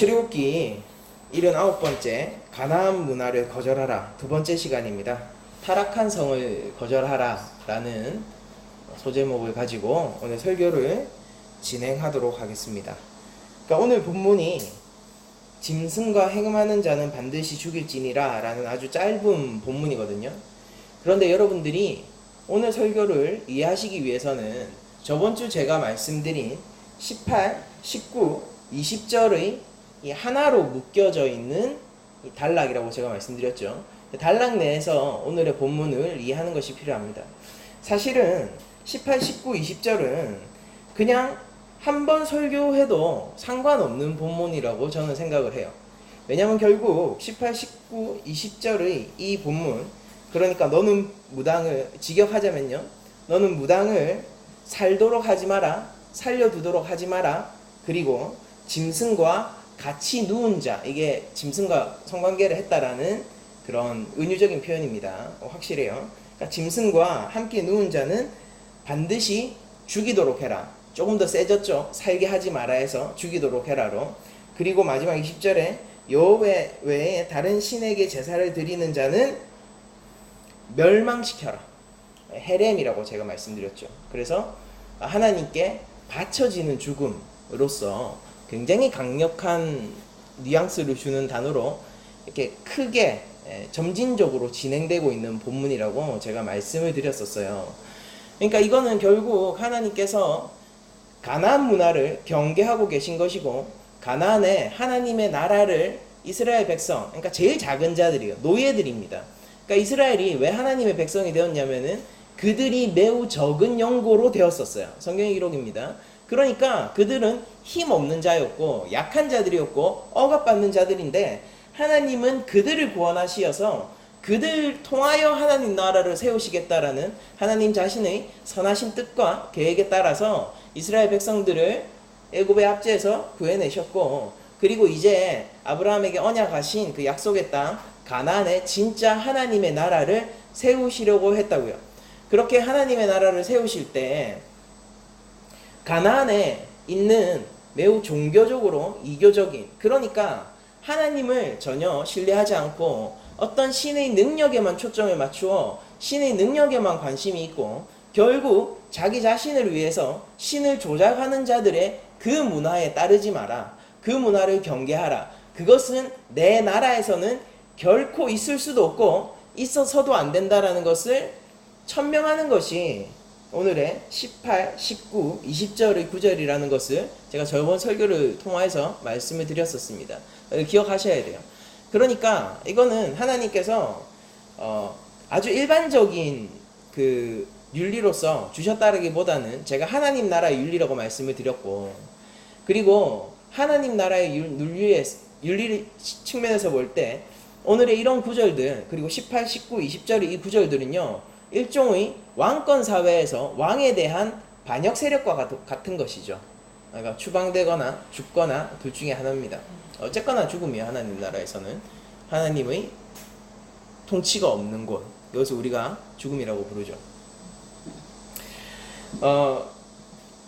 출애굽기 79번째 가나안 문화를 거절하라 두 번째 시간입니다. 타락한 성을 거절하라 라는 소제목을 가지고 오늘 설교를 진행하도록 하겠습니다. 그러니까 오늘 본문이 짐승과 행음하는 자는 반드시 죽일지니라 라는 아주 짧은 본문이거든요. 그런데 여러분들이 오늘 설교를 이해하시기 위해서는 저번주 제가 말씀드린 18, 19, 20절의 이 하나로 묶여져 있는 이 단락이라고 제가 말씀드렸죠. 단락 내에서 오늘의 본문을 이해하는 것이 필요합니다. 사실은 18, 19, 20절은 그냥 한 번 설교해도 상관없는 본문이라고 저는 생각을 해요. 왜냐하면 결국 18, 19, 20절의 이 본문, 그러니까 너는 무당을 직역하자면요, 너는 무당을 살도록 하지 마라, 살려두도록 하지 마라, 그리고 짐승과 같이 누운 자, 이게 짐승과 성관계를 했다라는 그런 은유적인 표현입니다. 확실해요. 그러니까 짐승과 함께 누운 자는 반드시 죽이도록 해라. 조금 더 세졌죠. 살게 하지 마라 해서 죽이도록 해라로. 그리고 마지막 20절에 여호와 외에 다른 신에게 제사를 드리는 자는 멸망시켜라. 헤렘이라고 제가 말씀드렸죠. 그래서 하나님께 바쳐지는 죽음으로서 굉장히 강력한 뉘앙스를 주는 단어로 이렇게 크게 점진적으로 진행되고 있는 본문이라고 제가 말씀을 드렸었어요. 그러니까 이거는 결국 하나님께서 가나안 문화를 경계하고 계신 것이고, 가나안에 하나님의 나라를 이스라엘 백성, 그러니까 제일 작은 자들이요, 노예들입니다. 그러니까 이스라엘이 왜 하나님의 백성이 되었냐면은 그들이 매우 적은 영고로 되었었어요. 성경의 기록입니다. 그러니까 그들은 힘없는 자였고 약한 자들이었고 억압받는 자들인데, 하나님은 그들을 구원하시어서 그들 통하여 하나님 나라를 세우시겠다라는 하나님 자신의 선하신 뜻과 계획에 따라서 이스라엘 백성들을 애굽의 압제에서 구해내셨고, 그리고 이제 아브라함에게 언약하신 그 약속의 땅 가나안에 진짜 하나님의 나라를 세우시려고 했다고요. 그렇게 하나님의 나라를 세우실 때 가나안에 있는 매우 종교적으로 이교적인, 그러니까 하나님을 전혀 신뢰하지 않고 어떤 신의 능력에만 초점을 맞추어 신의 능력에만 관심이 있고, 결국 자기 자신을 위해서 신을 조작하는 자들의 그 문화에 따르지 마라. 그 문화를 경계하라. 그것은 내 나라에서는 결코 있을 수도 없고 있어서도 안 된다라는 것을 천명하는 것이 오늘의 18, 19, 20절의 구절이라는 것을 제가 저번 설교를 통해서 말씀을 드렸었습니다. 기억하셔야 돼요. 그러니까 이거는 하나님께서 아주 일반적인 그 윤리로서 주셨다라기보다는 제가 하나님 나라의 윤리라고 말씀을 드렸고, 그리고 하나님 나라의 윤리 측면에서 볼 때 오늘의 이런 구절들, 그리고 18, 19, 20절의 이 구절들은요, 일종의 왕권 사회에서 왕에 대한 반역 세력과 같은 것이죠. 그러니까 추방되거나 죽거나 둘 중에 하나입니다. 어쨌거나 죽음이에요. 하나님 나라에서는 하나님의 통치가 없는 곳, 이것을 우리가 죽음이라고 부르죠.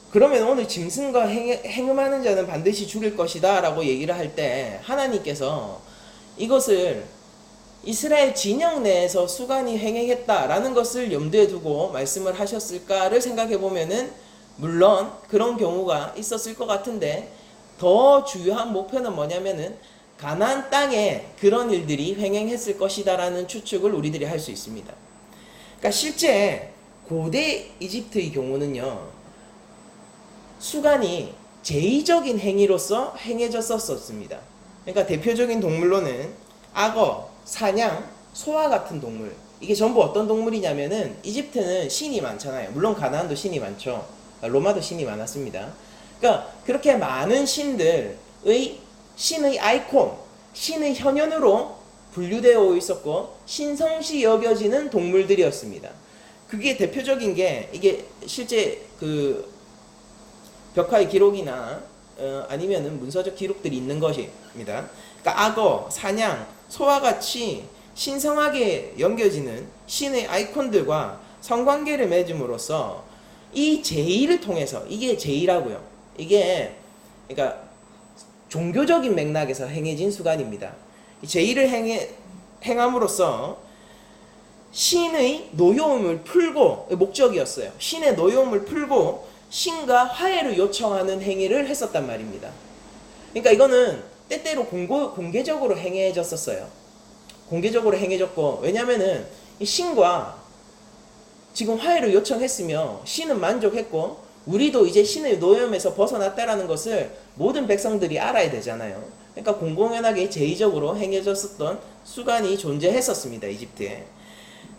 그러면 오늘 짐승과 행음하는 자는 반드시 죽일 것이다 라고 얘기를 할 때 하나님께서 이것을 이스라엘 진영 내에서 수간이 행했다라는 것을 염두에 두고 말씀을 하셨을까를 생각해 보면은 물론 그런 경우가 있었을 것 같은데, 더 주요한 목표는 뭐냐면은 가나안 땅에 그런 일들이 횡행했을 것이다라는 추측을 우리들이 할 수 있습니다. 그러니까 실제 고대 이집트의 경우는요, 수간이 제의적인 행위로서 행해졌었습니다. 그러니까 대표적인 동물로는 악어, 사냥, 소와 같은 동물, 이게 전부 어떤 동물이냐면은 이집트는 신이 많잖아요. 물론 가나안도 신이 많죠. 로마도 신이 많았습니다. 그러니까 그렇게 많은 신들의 신의 아이콘, 신의 현현으로 분류되어 있었고 신성시 여겨지는 동물들이었습니다. 그게 대표적인 게, 이게 실제 그 벽화의 기록이나 아니면은 문서적 기록들이 있는 것입니다. 그러니까 악어, 사냥, 소와 같이 신성하게 여겨지는 신의 아이콘들과 성관계를 맺음으로써 이 제의를 통해서, 이게 제의라고요. 이게 그러니까 종교적인 맥락에서 행해진 수간입니다. 제1을 행함으로써 신의 노여움을 풀고, 목적이었어요. 신의 노여움을 풀고 신과 화해를 요청하는 행위를 했었단 말입니다. 그러니까 이거는 때때로 공개적으로 행해졌었어요. 공개적으로 행해졌고, 왜냐면은 이 신과 지금 화해를 요청했으며 신은 만족했고 우리도 이제 신의 노염에서 벗어났다라는 것을 모든 백성들이 알아야 되잖아요. 그러니까 공공연하게 제의적으로 행해졌었던 수간이 존재했었습니다, 이집트에.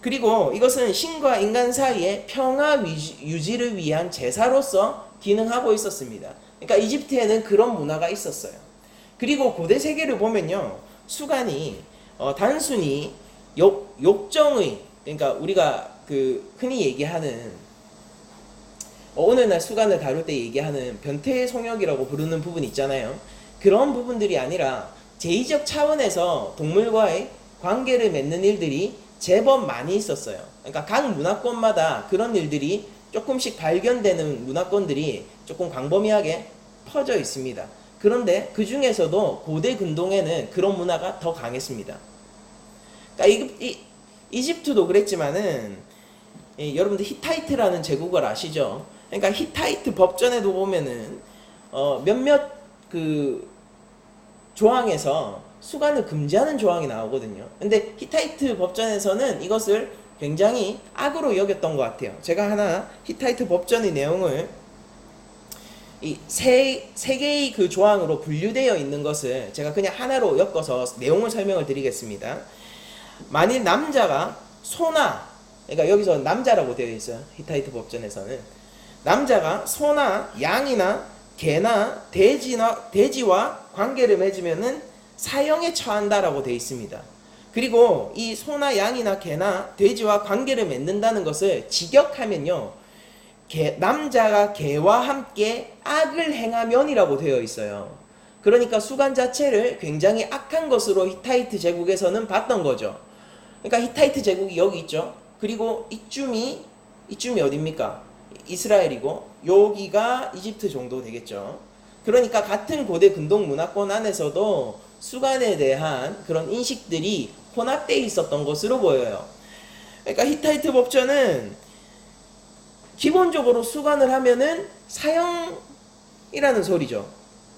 그리고 이것은 신과 인간 사이의 평화 유지를 위한 제사로서 기능하고 있었습니다. 그러니까 이집트에는 그런 문화가 있었어요. 그리고 고대 세계를 보면요, 수간이 단순히 욕정의, 그러니까 우리가 흔히 얘기하는 오늘날 수간을 다룰 때 얘기하는 변태의 성욕이라고 부르는 부분 있잖아요. 그런 부분들이 아니라 제의적 차원에서 동물과의 관계를 맺는 일들이 제법 많이 있었어요. 그러니까 각 문화권마다 그런 일들이 조금씩 발견되는 문화권들이 조금 광범위하게 퍼져 있습니다. 그런데 그 중에서도 고대 근동에는 그런 문화가 더 강했습니다. 그러니까 이집트도 그랬지만은, 여러분들 히타이트라는 제국을 아시죠? 그러니까 히타이트 법전에도 보면은 몇몇 조항에서 수간을 금지하는 조항이 나오거든요. 근데 히타이트 법전에서는 이것을 굉장히 악으로 여겼던 것 같아요. 제가 하나 히타이트 법전의 내용을 이 세 개의 그 조항으로 분류되어 있는 것을 제가 그냥 하나로 엮어서 내용을 설명을 드리겠습니다. 만일 남자가 소나, 그러니까 여기서 남자라고 되어 있어요. 히타이트 법전에서는 남자가 소나 양이나 개나 돼지와 관계를 맺으면은 사형에 처한다라고 되어 있습니다. 그리고 이 소나 양이나 개나 돼지와 관계를 맺는다는 것을 직역하면요, 남자가 개와 함께 악을 행하면이라고 되어 있어요. 그러니까 수간 자체를 굉장히 악한 것으로 히타이트 제국에서는 봤던 거죠. 그러니까 히타이트 제국이 여기 있죠. 그리고 이쯤이 어딥니까? 이스라엘이고 여기가 이집트 정도 되겠죠. 그러니까 같은 고대 근동 문화권 안에서도 수간에 대한 그런 인식들이 혼합되어 있었던 것으로 보여요. 그러니까 히타이트 법전은 기본적으로 수간을 하면은 사형이라는 소리죠.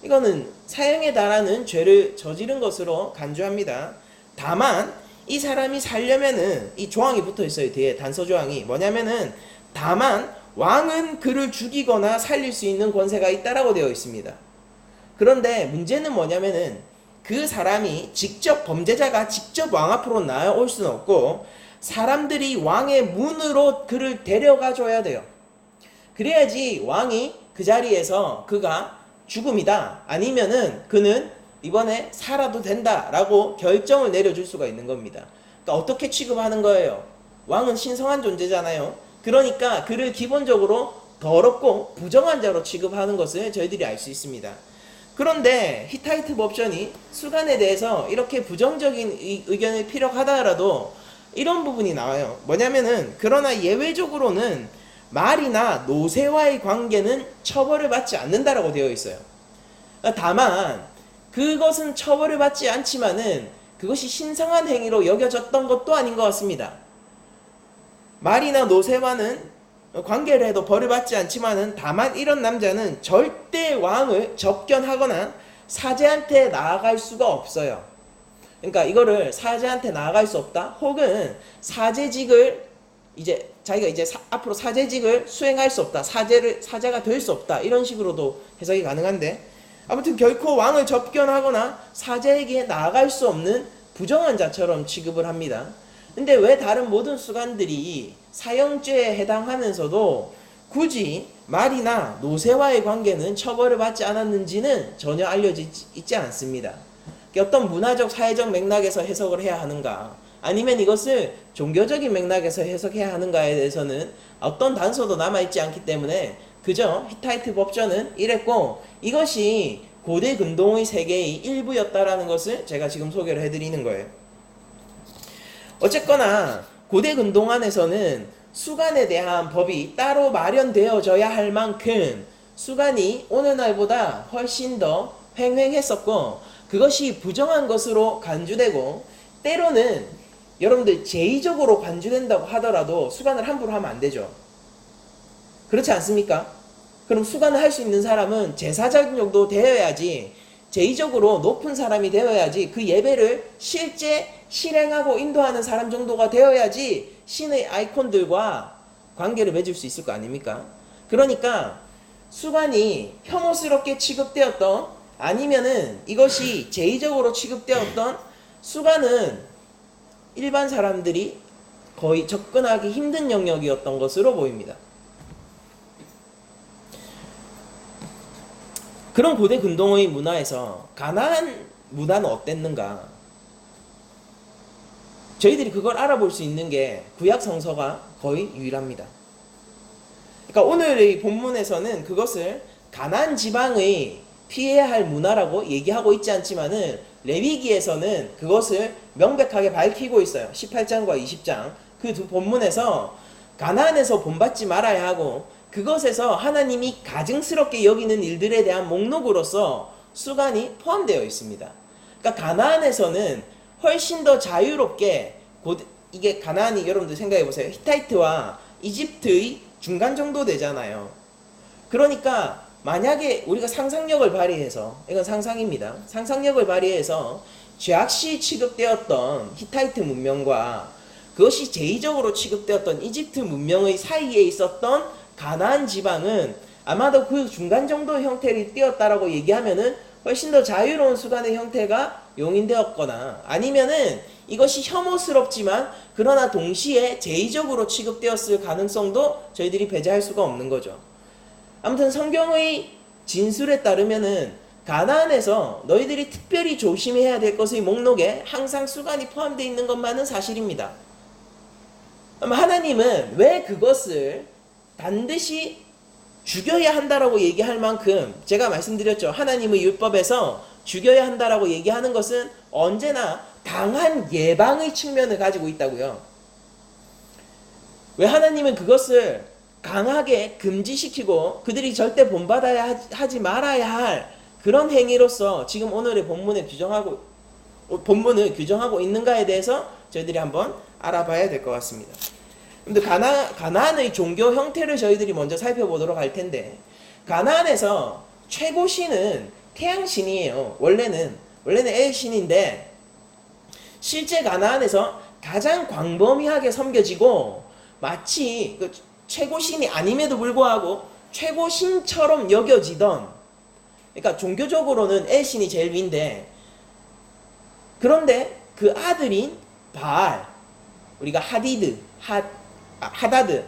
이거는 사형에 달하는 죄를 저지른 것으로 간주합니다. 다만 이 사람이 살려면은 이 조항이 붙어 있어요. 뒤에 단서 조항이 뭐냐면은, 다만 왕은 그를 죽이거나 살릴 수 있는 권세가 있다라고 되어 있습니다. 그런데 문제는 뭐냐면은 그 사람이 범죄자가 직접 왕 앞으로 나아올 수는 없고 사람들이 왕의 문으로 그를 데려가 줘야 돼요. 그래야지 왕이 그 자리에서 그가 죽음이다, 아니면은 그는 이번에 살아도 된다라고 결정을 내려줄 수가 있는 겁니다. 그러니까 어떻게 취급하는 거예요? 왕은 신성한 존재잖아요. 그러니까 그를 기본적으로 더럽고 부정한 자로 취급하는 것을 저희들이 알 수 있습니다. 그런데 히타이트 법전이 수간에 대해서 이렇게 부정적인 의견을 피력하더라도 이런 부분이 나와요. 뭐냐면은, 그러나 예외적으로는 말이나 노새와의 관계는 처벌을 받지 않는다라고 되어 있어요. 다만 그것은 처벌을 받지 않지만은 그것이 신성한 행위로 여겨졌던 것도 아닌 것 같습니다. 말이나 노새와는 관계를 해도 벌을 받지 않지만은, 다만 이런 남자는 절대 왕을 접견하거나 사제한테 나아갈 수가 없어요. 그러니까 이거를 사제한테 나아갈 수 없다, 혹은 사제직을 자기가 앞으로 사제직을 수행할 수 없다, 사제가 될 수 없다, 이런 식으로도 해석이 가능한데, 아무튼 결코 왕을 접견하거나 사제에게 나아갈 수 없는 부정한 자처럼 취급을 합니다. 근데 왜 다른 모든 수간들이 사형죄에 해당하면서도 굳이 말이나 노새와의 관계는 처벌을 받지 않았는지는 전혀 알려지지 않습니다. 어떤 문화적, 사회적 맥락에서 해석을 해야 하는가, 아니면 이것을 종교적인 맥락에서 해석해야 하는가에 대해서는 어떤 단서도 남아있지 않기 때문에 그저 히타이트 법전은 이랬고, 이것이 고대 근동의 세계의 일부였다라는 것을 제가 지금 소개를 해드리는 거예요. 어쨌거나 고대 근동 안에서는 수간에 대한 법이 따로 마련되어져야 할 만큼 수간이 오늘날보다 훨씬 더 횡행했었고 그것이 부정한 것으로 간주되고 때로는 여러분들 제의적으로 간주된다고 하더라도 수간을 함부로 하면 안 되죠. 그렇지 않습니까? 그럼 수간을 할 수 있는 사람은 제사 자격도 되어야지, 제의적으로 높은 사람이 되어야지, 그 예배를 실제 실행하고 인도하는 사람 정도가 되어야지 신의 아이콘들과 관계를 맺을 수 있을 거 아닙니까? 그러니까 수간이 혐오스럽게 취급되었던, 아니면은 이것이 제의적으로 취급되었던 수간은 일반 사람들이 거의 접근하기 힘든 영역이었던 것으로 보입니다. 그런 고대 근동의 문화에서 가나안 문화는 어땠는가? 저희들이 그걸 알아볼 수 있는 게 구약 성서가 거의 유일합니다. 그러니까 오늘의 본문에서는 그것을 가나안 지방의 피해야 할 문화라고 얘기하고 있지 않지만은 레위기에서는 그것을 명백하게 밝히고 있어요. 18장과 20장 그 두 본문에서 가나안에서 본받지 말아야 하고 그것에서 하나님이 가증스럽게 여기는 일들에 대한 목록으로서 수간이 포함되어 있습니다. 그러니까 가나안에서는 훨씬 더 자유롭게, 이게 가나안이 여러분들 생각해 보세요. 히타이트와 이집트의 중간 정도 되잖아요. 그러니까 만약에 우리가 상상력을 발휘해서, 이건 상상입니다. 상상력을 발휘해서 죄악시 취급되었던 히타이트 문명과 그것이 제의적으로 취급되었던 이집트 문명의 사이에 있었던 가나안 지방은 아마도 그 중간 정도의 형태를 띄었다라고 얘기하면은 훨씬 더 자유로운 수간의 형태가 용인되었거나, 아니면은 이것이 혐오스럽지만 그러나 동시에 제의적으로 취급되었을 가능성도 저희들이 배제할 수가 없는 거죠. 아무튼 성경의 진술에 따르면은 가나안에서 너희들이 특별히 조심해야 될 것의 목록에 항상 수간이 포함되어 있는 것만은 사실입니다. 하나님은 왜 그것을 반드시 죽여야 한다라고 얘기할 만큼, 제가 말씀드렸죠. 하나님의 율법에서 죽여야 한다라고 얘기하는 것은 언제나 당한 예방의 측면을 가지고 있다고요. 왜 하나님은 그것을 강하게 금지시키고 그들이 절대 본받아야 하지 말아야 할 그런 행위로서 지금 오늘의 본문을 규정하고 있는가에 대해서 저희들이 한번 알아봐야 될 것 같습니다. 근데 가나안의 종교 형태를 저희들이 먼저 살펴보도록 할 텐데, 가나안에서 최고 신은 태양신이에요. 원래는 엘신인데 실제 가나안에서 가장 광범위하게 섬겨지고 마치 그 최고 신이 아님에도 불구하고 최고 신처럼 여겨지던, 그러니까 종교적으로는 엘신이 제일 위인데, 그런데 그 아들인 바알, 우리가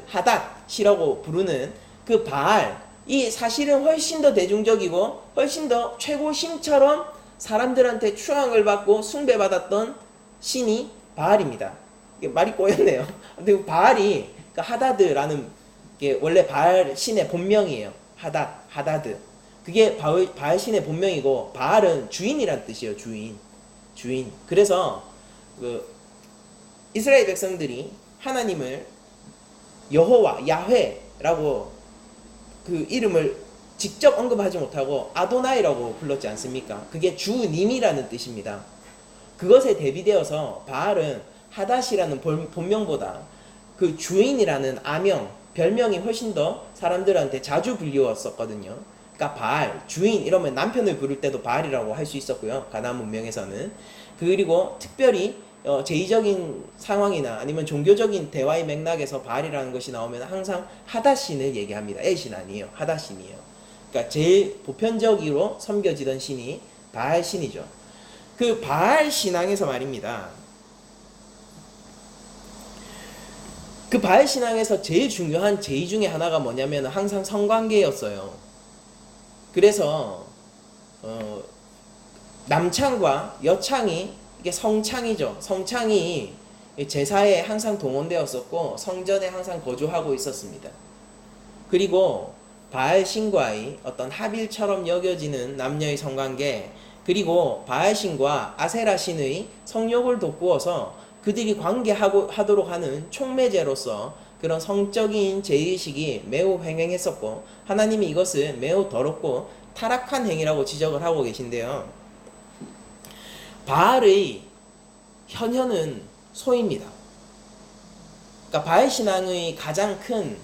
하닷이라고 부르는 그 바알이 사실은 훨씬 더 대중적이고 훨씬 더 최고신처럼 사람들한테 추앙을 받고 숭배받았던 신이 바알입니다. 이게 말이 꼬였네요. 근데 바알이, 그러니까 하다드라는 게 원래 바알 신의 본명이에요. 하다드. 그게 바알 신의 본명이고, 바알은 주인이란 뜻이에요. 주인. 그래서 그 이스라엘 백성들이 하나님을 여호와, 야훼라고 그 이름을 직접 언급하지 못하고 아도나이라고 불렀지 않습니까? 그게 주님이라는 뜻입니다. 그것에 대비되어서 바알은 하닷이라는 본명보다 그 주인이라는 별명이 훨씬 더 사람들한테 자주 불리웠었거든요. 그러니까 바알, 주인 이러면 남편을 부를 때도 바알이라고 할 수 있었고요. 가나안 문명에서는. 그리고 특별히 제의적인 상황이나 아니면 종교적인 대화의 맥락에서 바알이라는 것이 나오면 항상 하닷신을 얘기합니다. 엘신 아니에요. 하닷신이에요. 그러니까 제일 보편적으로 섬겨지던 신이 바알 신이죠. 그 바알 신앙에서 말입니다. 그 바알 신앙에서 제일 중요한 제의 중에 하나가 뭐냐면 항상 성관계였어요. 그래서 남창과 여창이, 이게 성창이죠. 성창이 제사에 항상 동원되었었고 성전에 항상 거주하고 있었습니다. 그리고 바알 신과의 어떤 합일처럼 여겨지는 남녀의 성관계, 그리고 바알 신과 아세라 신의 성욕을 돋구어서 그들이 관계하도록 하는 촉매제로서 그런 성적인 제의식이 매우 횡행했었고, 하나님이 이것을 매우 더럽고 타락한 행위라고 지적을 하고 계신데요. 바알의 현현은 소입니다. 그러니까 바알 신앙의 가장 큰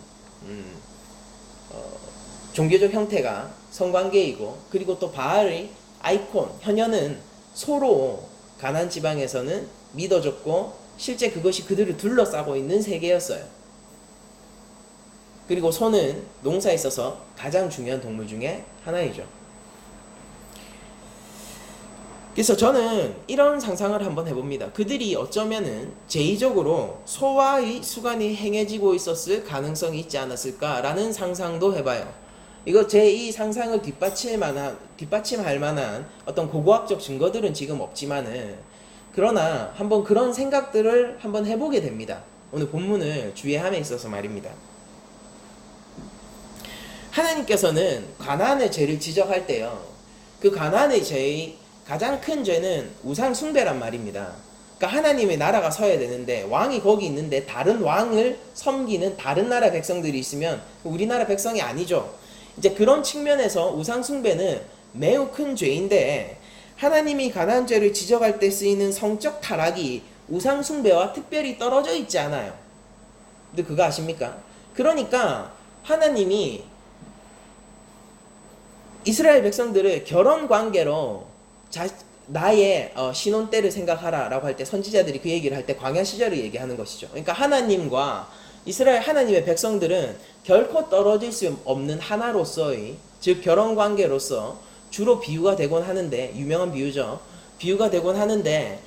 종교적 형태가 성관계이고, 그리고 또 바알의 아이콘 현현은 소로 가나안 지방에서는 믿어졌고 실제 그것이 그들을 둘러싸고 있는 세계였어요. 그리고 소는 농사에 있어서 가장 중요한 동물 중에 하나이죠. 그래서 저는 이런 상상을 한번 해봅니다. 그들이 어쩌면은 제의적으로 소와의 수간이 행해지고 있었을 가능성이 있지 않았을까라는 상상도 해봐요. 이거 제 이 상상을 뒷받침할 만한 어떤 고고학적 증거들은 지금 없지만은, 그러나 한번 그런 생각들을 한번 해보게 됩니다. 오늘 본문을 주의함에 있어서 말입니다. 하나님께서는 가나안의 죄를 지적할 때요, 그 가나안의 죄의 가장 큰 죄는 우상 숭배란 말입니다. 그러니까 하나님의 나라가 서야 되는데 왕이 거기 있는데 다른 왕을 섬기는 다른 나라 백성들이 있으면 우리나라 백성이 아니죠. 이제 그런 측면에서 우상 숭배는 매우 큰 죄인데, 하나님이 가나안 죄를 지적할 때 쓰이는 성적 타락이 우상 숭배와 특별히 떨어져 있지 않아요. 근데 그거 아십니까? 그러니까 하나님이 이스라엘 백성들을 결혼 관계로 나의 신혼 때를 생각하라 라고 할 때, 선지자들이 그 얘기를 할 때 광야 시절을 얘기하는 것이죠. 그러니까 하나님과 이스라엘 하나님의 백성들은 결코 떨어질 수 없는 하나로서의, 즉 결혼 관계로서 주로 비유가 되곤 하는데, 유명한 비유죠. 비유가 되곤 하는데,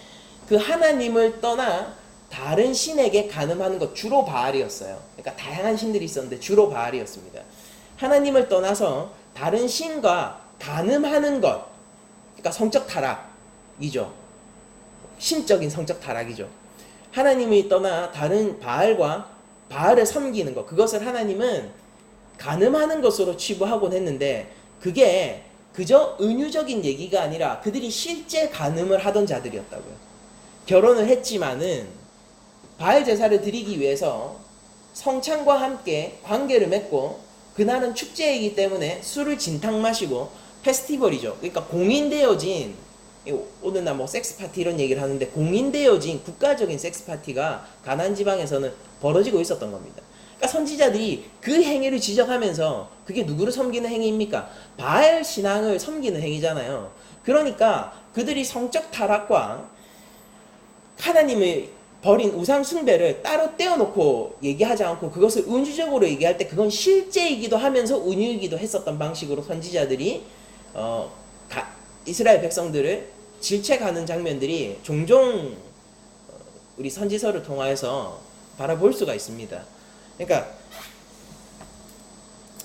그 하나님을 떠나 다른 신에게 간음하는 것, 주로 바알이었어요. 그러니까 다양한 신들이 있었는데 주로 바알이었습니다. 하나님을 떠나서 다른 신과 간음하는 것, 그러니까 성적 타락이죠. 신적인 성적 타락이죠. 하나님이 떠나 다른 바알을 섬기는 것, 그것을 하나님은 간음하는 것으로 치부하곤 했는데, 그게 그저 은유적인 얘기가 아니라 그들이 실제 간음을 하던 자들이었다고요. 결혼을 했지만은 바알 제사를 드리기 위해서 성찬과 함께 관계를 맺고, 그날은 축제이기 때문에 술을 진탕 마시고, 페스티벌이죠. 그러니까 공인되어진, 오늘날 뭐 섹스파티 이런 얘기를 하는데, 공인되어진 국가적인 섹스파티가 가나안 지방에서는 벌어지고 있었던 겁니다. 그러니까 선지자들이 그 행위를 지적하면서, 그게 누구를 섬기는 행위입니까? 바알 신앙을 섬기는 행위잖아요. 그러니까 그들이 성적 타락과 하나님의 버린 우상 숭배를 따로 떼어놓고 얘기하지 않고, 그것을 은유적으로 얘기할 때 그건 실제이기도 하면서 은유이기도 했었던 방식으로 선지자들이 이스라엘 백성들을 질책하는 장면들이 종종 우리 선지서를 통하여서 바라볼 수가 있습니다. 그러니까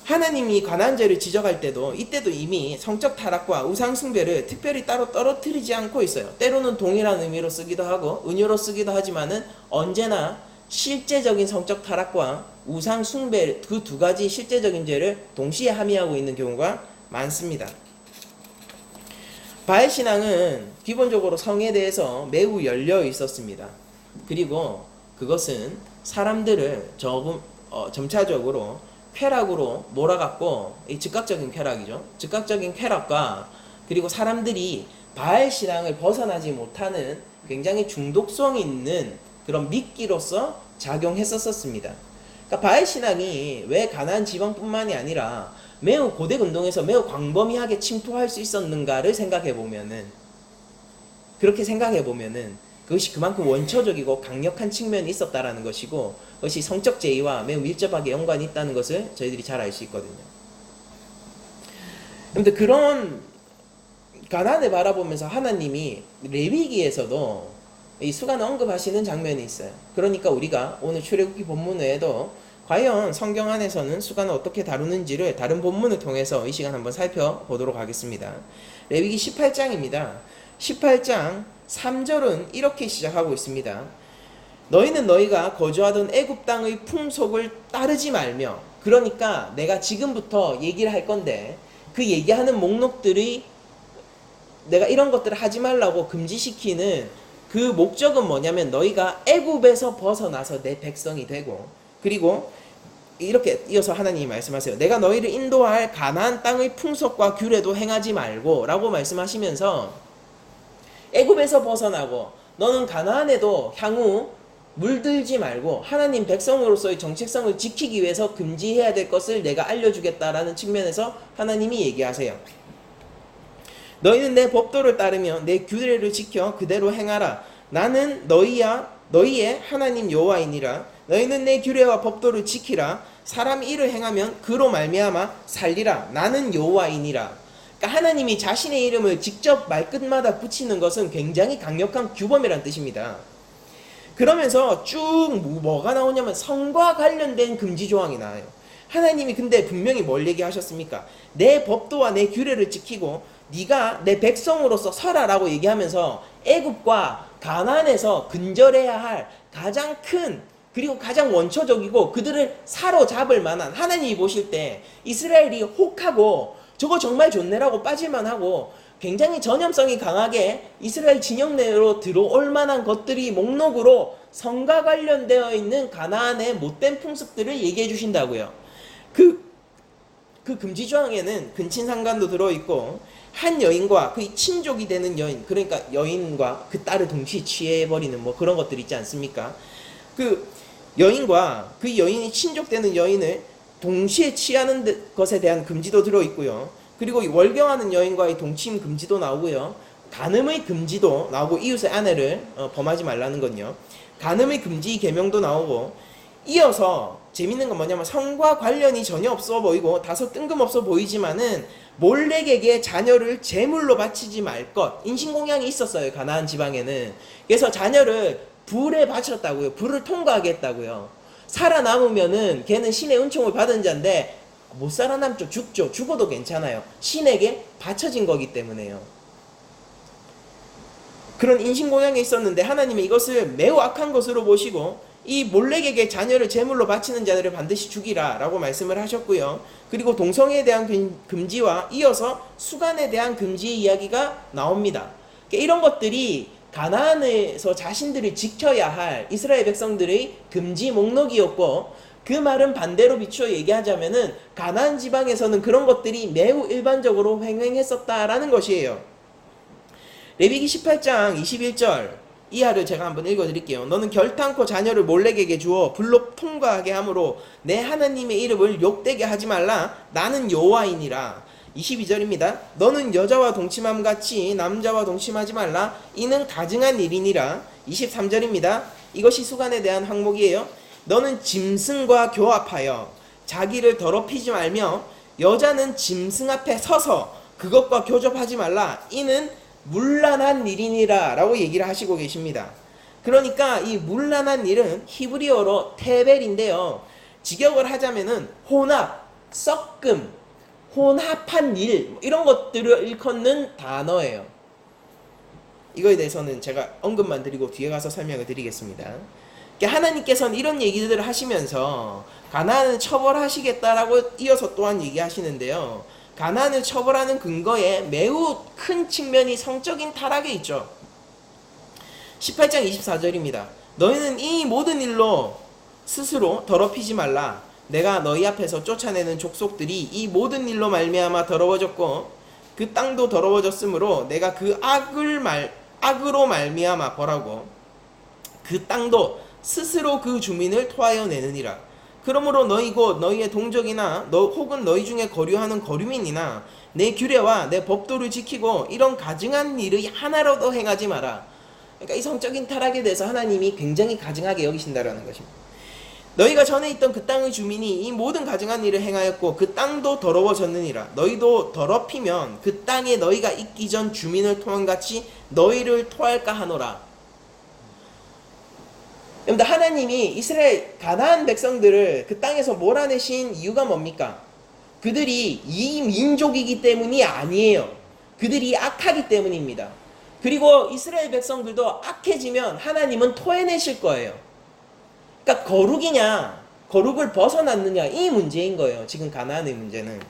하나님이 가나안 죄를 지적할 때도, 이때도 이미 성적 타락과 우상 숭배를 특별히 따로 떨어뜨리지 않고 있어요. 때로는 동일한 의미로 쓰기도 하고 은유로 쓰기도 하지만은, 언제나 실제적인 성적 타락과 우상 숭배, 그 두 가지 실제적인 죄를 동시에 함의하고 있는 경우가 많습니다. 바알 신앙은 기본적으로 성에 대해서 매우 열려 있었습니다. 그리고 그것은 사람들을 점차적으로 쾌락으로 몰아갔고, 이 즉각적인 쾌락이죠. 즉각적인 쾌락과, 그리고 사람들이 바알 신앙을 벗어나지 못하는 굉장히 중독성 있는 그런 미끼로서 작용했었습니다. 그러니까 바알 신앙이 왜 가나안 지방뿐만이 아니라 매우 고대 근동에서 매우 광범위하게 침투할 수 있었는가를 그렇게 생각해 보면은 그것이 그만큼 원초적이고 강력한 측면이 있었다라는 것이고, 그것이 성적 제의와 매우 밀접하게 연관이 있다는 것을 저희들이 잘 알 수 있거든요. 그런데 그런 가나안을 바라보면서 하나님이 레위기에서도 이 수간을 언급하시는 장면이 있어요. 그러니까 우리가 오늘 출애굽기 본문 외에도 과연 성경 안에서는 수간을 어떻게 다루는지를 다른 본문을 통해서 이 시간 한번 살펴보도록 하겠습니다. 레위기 18장입니다. 18장 3절은 이렇게 시작하고 있습니다. 너희는 너희가 거주하던 애굽 땅의 풍속을 따르지 말며, 그러니까 내가 지금부터 얘기를 할 건데, 그 얘기하는 목록들이 내가 이런 것들을 하지 말라고 금지시키는 그 목적은 뭐냐면, 너희가 애굽에서 벗어나서 내 백성이 되고, 그리고 이렇게 이어서 하나님이 말씀하세요. 내가 너희를 인도할 가나안 땅의 풍속과 규례도 행하지 말고 라고 말씀하시면서 애굽에서 벗어나고 너는 가나안에도 향후 물들지 말고 하나님 백성으로서의 정체성을 지키기 위해서 금지해야 될 것을 내가 알려주겠다라는 측면에서 하나님이 얘기하세요. 너희는 내 법도를 따르며 내 규례를 지켜 그대로 행하라. 나는 너희의 하나님 여호와이니라. 너희는 내 규례와 법도를 지키라. 사람이 이를 행하면 그로 말미암아 살리라. 나는 여호와이니라. 그러니까 하나님이 자신의 이름을 직접 말끝마다 붙이는 것은 굉장히 강력한 규범이란 뜻입니다. 그러면서 쭉 뭐가 나오냐면 성과 관련된 금지 조항이 나와요. 하나님이 근데 분명히 뭘 얘기하셨습니까? 내 법도와 내 규례를 지키고 네가 내 백성으로서 서라라고 얘기하면서 애굽과 가나안에서 근절해야 할 가장 큰 그리고 가장 원초적이고 그들을 사로잡을 만한, 하나님이 보실 때 이스라엘이 혹하고 저거 정말 좋네라고 빠질만하고 굉장히 전염성이 강하게 이스라엘 진영 내로 들어올 만한 것들이 목록으로 성과 관련되어 있는 가나안의 못된 풍습들을 얘기해 주신다고요. 그 금지 조항에는 근친상간도 들어있고 한 여인과 그 친족이 되는 여인, 그러니까 여인과 그 딸을 동시에 취해버리는 뭐 그런 것들 있지 않습니까? 그 여인과 그 여인이 친족되는 여인을 동시에 취하는 것에 대한 금지도 들어있고요. 그리고 월경하는 여인과의 동침 금지도 나오고요. 간음의 금지도 나오고, 이웃의 아내를 범하지 말라는 건요. 간음의 금지 계명도 나오고, 이어서 재밌는 건 뭐냐면 성과 관련이 전혀 없어 보이고 다소 뜬금없어 보이지만은 몰렉에게 자녀를 제물로 바치지 말 것, 인신공양이 있었어요, 가나안 지방에는. 그래서 자녀를 불에 바쳤다고요. 불을 통과하게 했다고요. 살아남으면은 걔는 신의 은총을 받은 자인데 못 살아남죠. 죽죠. 죽어도 괜찮아요. 신에게 바쳐진 거기 때문에요. 그런 인신공양이 있었는데 하나님이 이것을 매우 악한 것으로 보시고 이 몰렉에게 자녀를 제물로 바치는 자들을 반드시 죽이라 라고 말씀을 하셨고요. 그리고 동성애에 대한 금지와 이어서 수간에 대한 금지 이야기가 나옵니다. 이런 것들이 가나안에서 자신들을 지켜야 할 이스라엘 백성들의 금지 목록이었고, 그 말은 반대로 비추어 얘기하자면은 가나안 지방에서는 그런 것들이 매우 일반적으로 횡행했었다라는 것이에요. 레위기 18장 21절 이하를 제가 한번 읽어드릴게요. 너는 결탄코 자녀를 몰렉에게 주어 불로 통과하게 하므로 내 하나님의 이름을 욕되게 하지 말라. 나는 여호와이니라. 22절입니다. 너는 여자와 동침함 같이 남자와 동침하지 말라. 이는 가증한 일이니라. 23절입니다. 이것이 수간에 대한 항목이에요. 너는 짐승과 교합하여 자기를 더럽히지 말며 여자는 짐승 앞에 서서 그것과 교접하지 말라. 이는 문란한 일이니라 라고 얘기를 하시고 계십니다. 그러니까 이 문란한 일은 히브리어로 테벨인데요. 직역을 하자면은 혼합, 섞음, 혼합한 일, 이런 것들을 일컫는 단어예요. 이거에 대해서는 제가 언급만 드리고 뒤에 가서 설명을 드리겠습니다. 하나님께서는 이런 얘기들을 하시면서 가나안을 처벌하시겠다라고 이어서 또한 얘기하시는데요. 가나안을 처벌하는 근거에 매우 큰 측면이 성적인 타락에 있죠. 18장 24절입니다. 너희는 이 모든 일로 스스로 더럽히지 말라. 내가 너희 앞에서 쫓아내는 족속들이 이 모든 일로 말미암아 더러워졌고 그 땅도 더러워졌으므로 내가 그 악으로 말미암아 벌하고 그 땅도 스스로 그 주민을 토하여 내느니라. 그러므로 너희 곧 너희의 동족이나 혹은 너희 중에 거류하는 거류민이나 내 규례와 내 법도를 지키고 이런 가증한 일을 하나라도 행하지 마라. 그러니까 이 성적인 타락에 대해서 하나님이 굉장히 가증하게 여기신다라는 것입니다. 너희가 전에 있던 그 땅의 주민이 이 모든 가증한 일을 행하였고 그 땅도 더러워졌느니라. 너희도 더럽히면 그 땅에 너희가 있기 전 주민을 토한 같이 너희를 토할까 하노라. 여러분들, 하나님이 이스라엘 가나안 백성들을 그 땅에서 몰아내신 이유가 뭡니까? 그들이 이 민족이기 때문이 아니에요. 그들이 악하기 때문입니다. 그리고 이스라엘 백성들도 악해지면 하나님은 토해내실 거예요. 그러니까 거룩이냐 거룩을 벗어났느냐, 이 문제인 거예요. 지금 가나안의 문제는.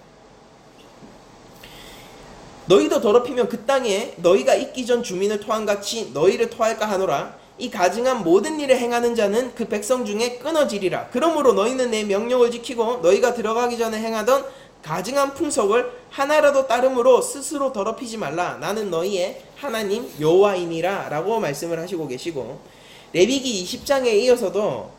너희도 더럽히면 그 땅에 너희가 있기 전 주민을 토한 같이 너희를 토할까 하노라. 이 가증한 모든 일을 행하는 자는 그 백성 중에 끊어지리라. 그러므로 너희는 내 명령을 지키고 너희가 들어가기 전에 행하던 가증한 풍속을 하나라도 따름으로 스스로 더럽히지 말라. 나는 너희의 하나님 여호와이니라 라고 말씀을 하시고 계시고, 레위기 20장에 이어서도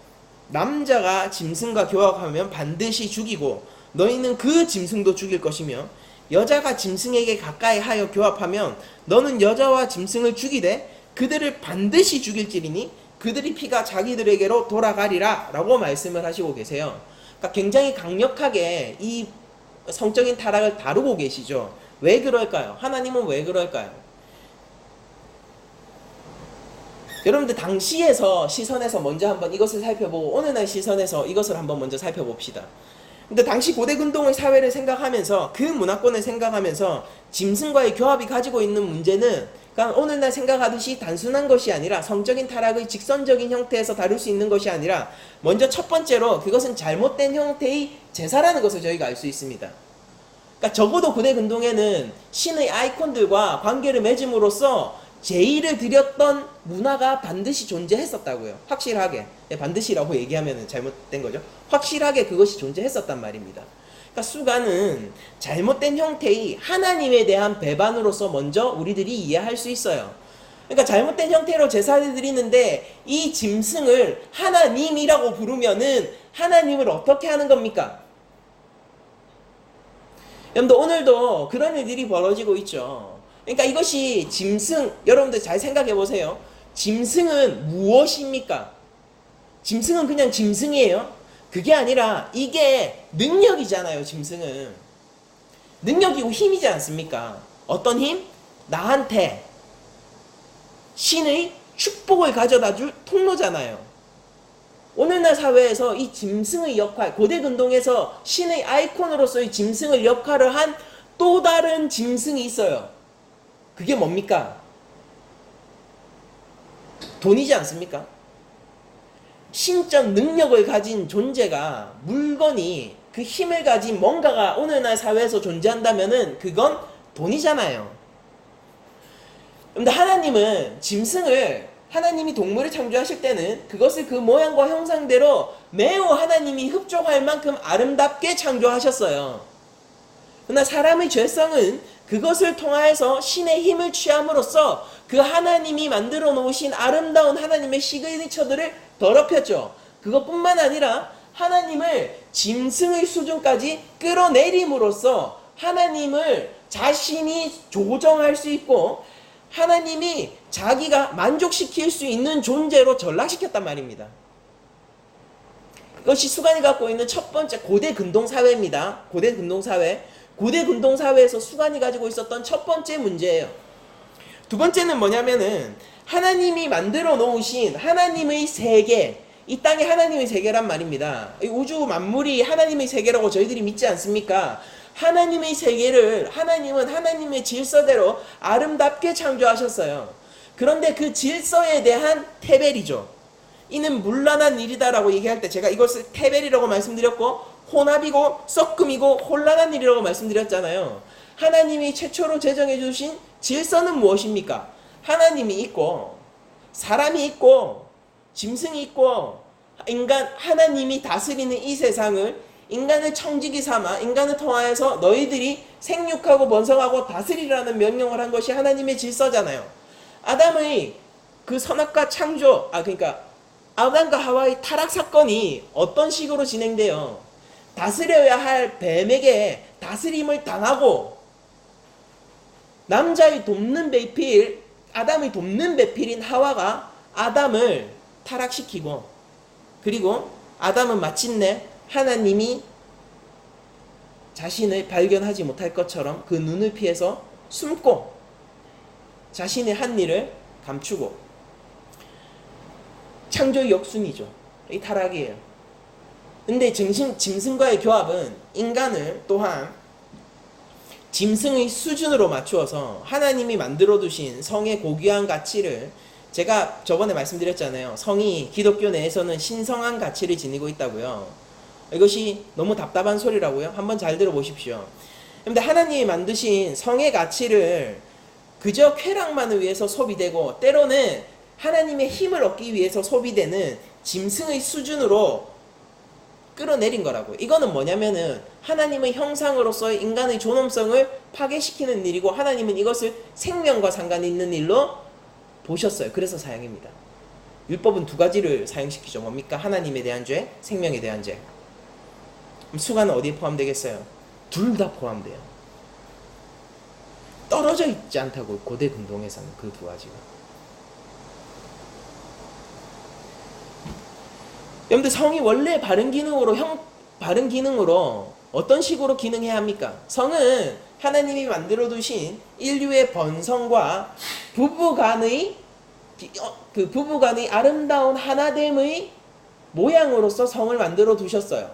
남자가 짐승과 교합하면 반드시 죽이고 너희는 그 짐승도 죽일 것이며, 여자가 짐승에게 가까이 하여 교합하면 너는 여자와 짐승을 죽이되 그들을 반드시 죽일지리니 그들의 피가 자기들에게로 돌아가리라 라고 말씀을 하시고 계세요. 그러니까 굉장히 강력하게 이 성적인 타락을 다루고 계시죠. 왜 그럴까요? 하나님은 왜 그럴까요? 여러분들 당시에서 시선에서 먼저 한번 이것을 살펴보고 오늘날 시선에서 이것을 한번 먼저 살펴봅시다. 근데 당시 고대 근동의 사회를 생각하면서, 그 문화권을 생각하면서 짐승과의 교합이 가지고 있는 문제는, 그러니까 오늘날 생각하듯이 단순한 것이 아니라 성적인 타락의 직선적인 형태에서 다룰 수 있는 것이 아니라, 먼저 첫 번째로 그것은 잘못된 형태의 제사라는 것을 저희가 알 수 있습니다. 그러니까 적어도 고대 근동에는 신의 아이콘들과 관계를 맺음으로써 제의를 드렸던 문화가 반드시 존재했었다고요. 확실하게. 반드시라고 얘기하면 잘못된 거죠. 확실하게 그것이 존재했었단 말입니다. 그러니까 수가는 잘못된 형태의 하나님에 대한 배반으로서 먼저 우리들이 이해할 수 있어요. 그러니까 잘못된 형태로 제사를 드리는데 이 짐승을 하나님이라고 부르면은 하나님을 어떻게 하는 겁니까? 여러분들 오늘도 그런 일들이 벌어지고 있죠. 그러니까 이것이 짐승, 여러분들 잘 생각해 보세요. 짐승은 무엇입니까? 짐승은 그냥 짐승이에요? 그게 아니라 이게 능력이잖아요. 짐승은 능력이고 힘이지 않습니까? 어떤 힘? 나한테 신의 축복을 가져다 줄 통로잖아요. 오늘날 사회에서 이 짐승의 역할, 고대 근동에서 신의 아이콘으로서의 짐승의 역할을 한 또 다른 짐승이 있어요. 그게 뭡니까? 돈이지 않습니까? 신적 능력을 가진 존재가, 물건이, 그 힘을 가진 뭔가가 오늘날 사회에서 존재한다면은 그건 돈이잖아요. 그런데 하나님은 짐승을, 하나님이 동물을 창조하실 때는 그것을 그 모양과 형상대로 매우 하나님이 흡족할 만큼 아름답게 창조하셨어요. 그러나 사람의 죄성은 그것을 통하여서 신의 힘을 취함으로써 그 하나님이 만들어 놓으신 아름다운 하나님의 시그니처들을 더럽혔죠. 그것뿐만 아니라 하나님을 짐승의 수준까지 끌어내림으로써 하나님을 자신이 조정할 수 있고 하나님이 자기가 만족시킬 수 있는 존재로 전락시켰단 말입니다. 이것이 수간이 갖고 있는 첫 번째 고대 근동 사회입니다. 고대 근동 사회. 고대 근동 사회에서 수간이 가지고 있었던 첫 번째 문제예요. 두 번째는 뭐냐면은 하나님이 만들어 놓으신 하나님의 세계, 이 땅이 하나님의 세계란 말입니다. 이 우주 만물이 하나님의 세계라고 저희들이 믿지 않습니까? 하나님의 세계를 하나님은 하나님의 질서대로 아름답게 창조하셨어요. 그런데 그 질서에 대한 테벨이죠. 이는 문란한 일이다라고 얘기할 때 제가 이것을 테벨이라고 말씀드렸고, 혼합이고 섞음이고 혼란한 일이라고 말씀드렸잖아요. 하나님이 최초로 제정해 주신 질서는 무엇입니까? 하나님이 있고 사람이 있고 짐승이 있고 인간, 하나님이 다스리는 이 세상을 인간을 청지기 삼아 인간을 통하여서 너희들이 생육하고 번성하고 다스리라는 명령을 한 것이 하나님의 질서잖아요. 아담의 그 선악과 창조, 그러니까 아담과 하와의 타락 사건이 어떤 식으로 진행돼요? 다스려야 할 뱀에게 다스림을 당하고 남자의 돕는 배필, 아담의 돕는 배필인 하와가 아담을 타락시키고, 그리고 아담은 마침내 하나님이 자신을 발견하지 못할 것처럼 그 눈을 피해서 숨고 자신의 한 일을 감추고, 창조의 역순이죠. 이 타락이에요. 근데 짐승과의 교합은 인간을 또한 짐승의 수준으로 맞추어서 하나님이 만들어 두신 성의 고귀한 가치를, 제가 저번에 말씀드렸잖아요. 성이 기독교 내에서는 신성한 가치를 지니고 있다고요. 이것이 너무 답답한 소리라고요? 한번 잘 들어보십시오. 그런데 하나님이 만드신 성의 가치를 그저 쾌락만을 위해서 소비되고, 때로는 하나님의 힘을 얻기 위해서 소비되는 짐승의 수준으로 끌어내린 거라고. 이거는 뭐냐면은 하나님의 형상으로서의 인간의 존엄성을 파괴시키는 일이고, 하나님은 이것을 생명과 상관이 있는 일로 보셨어요. 그래서 사형입니다. 율법은 두 가지를 사형시키죠. 뭡니까? 하나님에 대한 죄, 생명에 대한 죄. 그럼 수가는 어디에 포함되겠어요? 둘 다 포함돼요. 떨어져 있지 않다고, 고대 근동에서는 그 두 가지가. 여러분들, 성이 원래 바른 기능으로 어떤 식으로 기능해야 합니까? 성은 하나님이 만들어 두신 인류의 번성과 부부간의 아름다운 하나됨의 모양으로서 성을 만들어 두셨어요.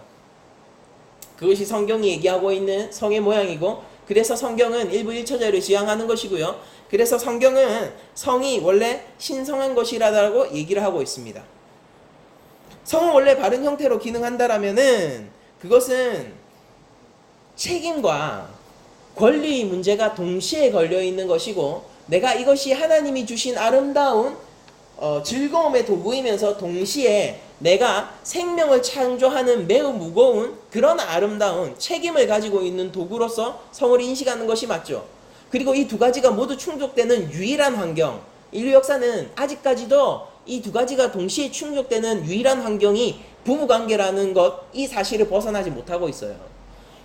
그것이 성경이 얘기하고 있는 성의 모양이고, 그래서 성경은 일부 1처자를 지향하는 것이고요. 그래서 성경은 성이 원래 신성한 것이라고 얘기를 하고 있습니다. 성은 원래 바른 형태로 기능한다라면은 그것은 책임과 권리의 문제가 동시에 걸려있는 것이고, 내가 이것이 하나님이 주신 아름다운 즐거움의 도구이면서 동시에 내가 생명을 창조하는 매우 무거운 그런 아름다운 책임을 가지고 있는 도구로서 성을 인식하는 것이 맞죠. 그리고 이 두 가지가 모두 충족되는 유일한 환경, 인류 역사는 아직까지도 이 두 가지가 동시에 충족되는 유일한 환경이 부부관계라는 것, 이 사실을 벗어나지 못하고 있어요.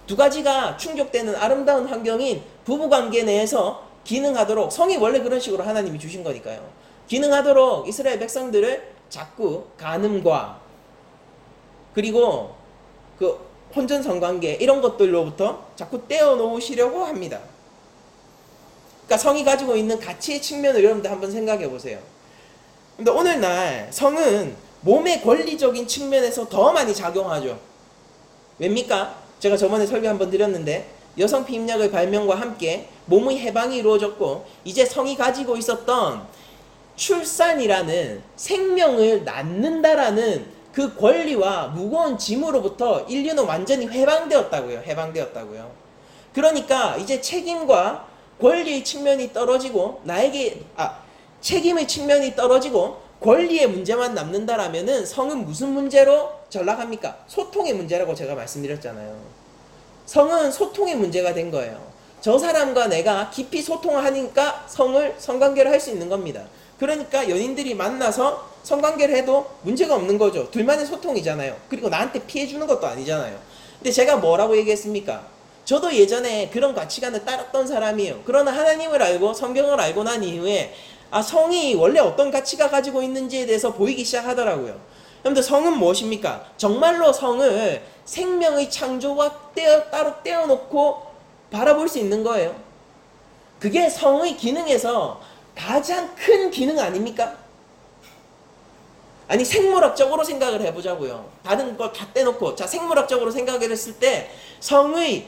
두 가지가 충족되는 아름다운 환경인 부부관계 내에서 기능하도록, 성이 원래 그런 식으로 하나님이 주신 거니까요. 기능하도록 이스라엘 백성들을 자꾸 간음과 그리고 그 혼전 성관계 이런 것들로부터 자꾸 떼어놓으시려고 합니다. 그러니까 성이 가지고 있는 가치의 측면을 여러분들 한번 생각해 보세요. 근데 오늘날 성은 몸의 권리적인 측면에서 더 많이 작용하죠. 왜입니까? 제가 저번에 설교 한번 드렸는데, 여성 피임약의 발명과 함께 몸의 해방이 이루어졌고, 이제 성이 가지고 있었던 출산이라는 생명을 낳는다라는 그 권리와 무거운 짐으로부터 인류는 완전히 해방되었다고요. 그러니까 이제 책임과 권리의 측면이 떨어지고, 책임의 측면이 떨어지고 권리의 문제만 남는다라면은 성은 무슨 문제로 전락합니까? 소통의 문제라고 제가 말씀드렸잖아요. 성은 소통의 문제가 된 거예요. 저 사람과 내가 깊이 소통을 하니까 성관계를 할 수 있는 겁니다. 그러니까 연인들이 만나서 성관계를 해도 문제가 없는 거죠. 둘만의 소통이잖아요. 그리고 나한테 피해 주는 것도 아니잖아요. 근데 제가 뭐라고 얘기했습니까? 저도 예전에 그런 가치관을 따랐던 사람이에요. 그러나 하나님을 알고 성경을 알고 난 이후에 성이 원래 어떤 가치가 가지고 있는지에 대해서 보이기 시작하더라고요. 여러분들, 성은 무엇입니까? 정말로 성을 생명의 창조와 따로 떼어놓고 바라볼 수 있는 거예요. 그게 성의 기능에서 가장 큰 기능 아닙니까? 아니, 생물학적으로 생각을 해보자고요. 다른 거 다 떼놓고, 자, 생물학적으로 생각을 했을 때 성이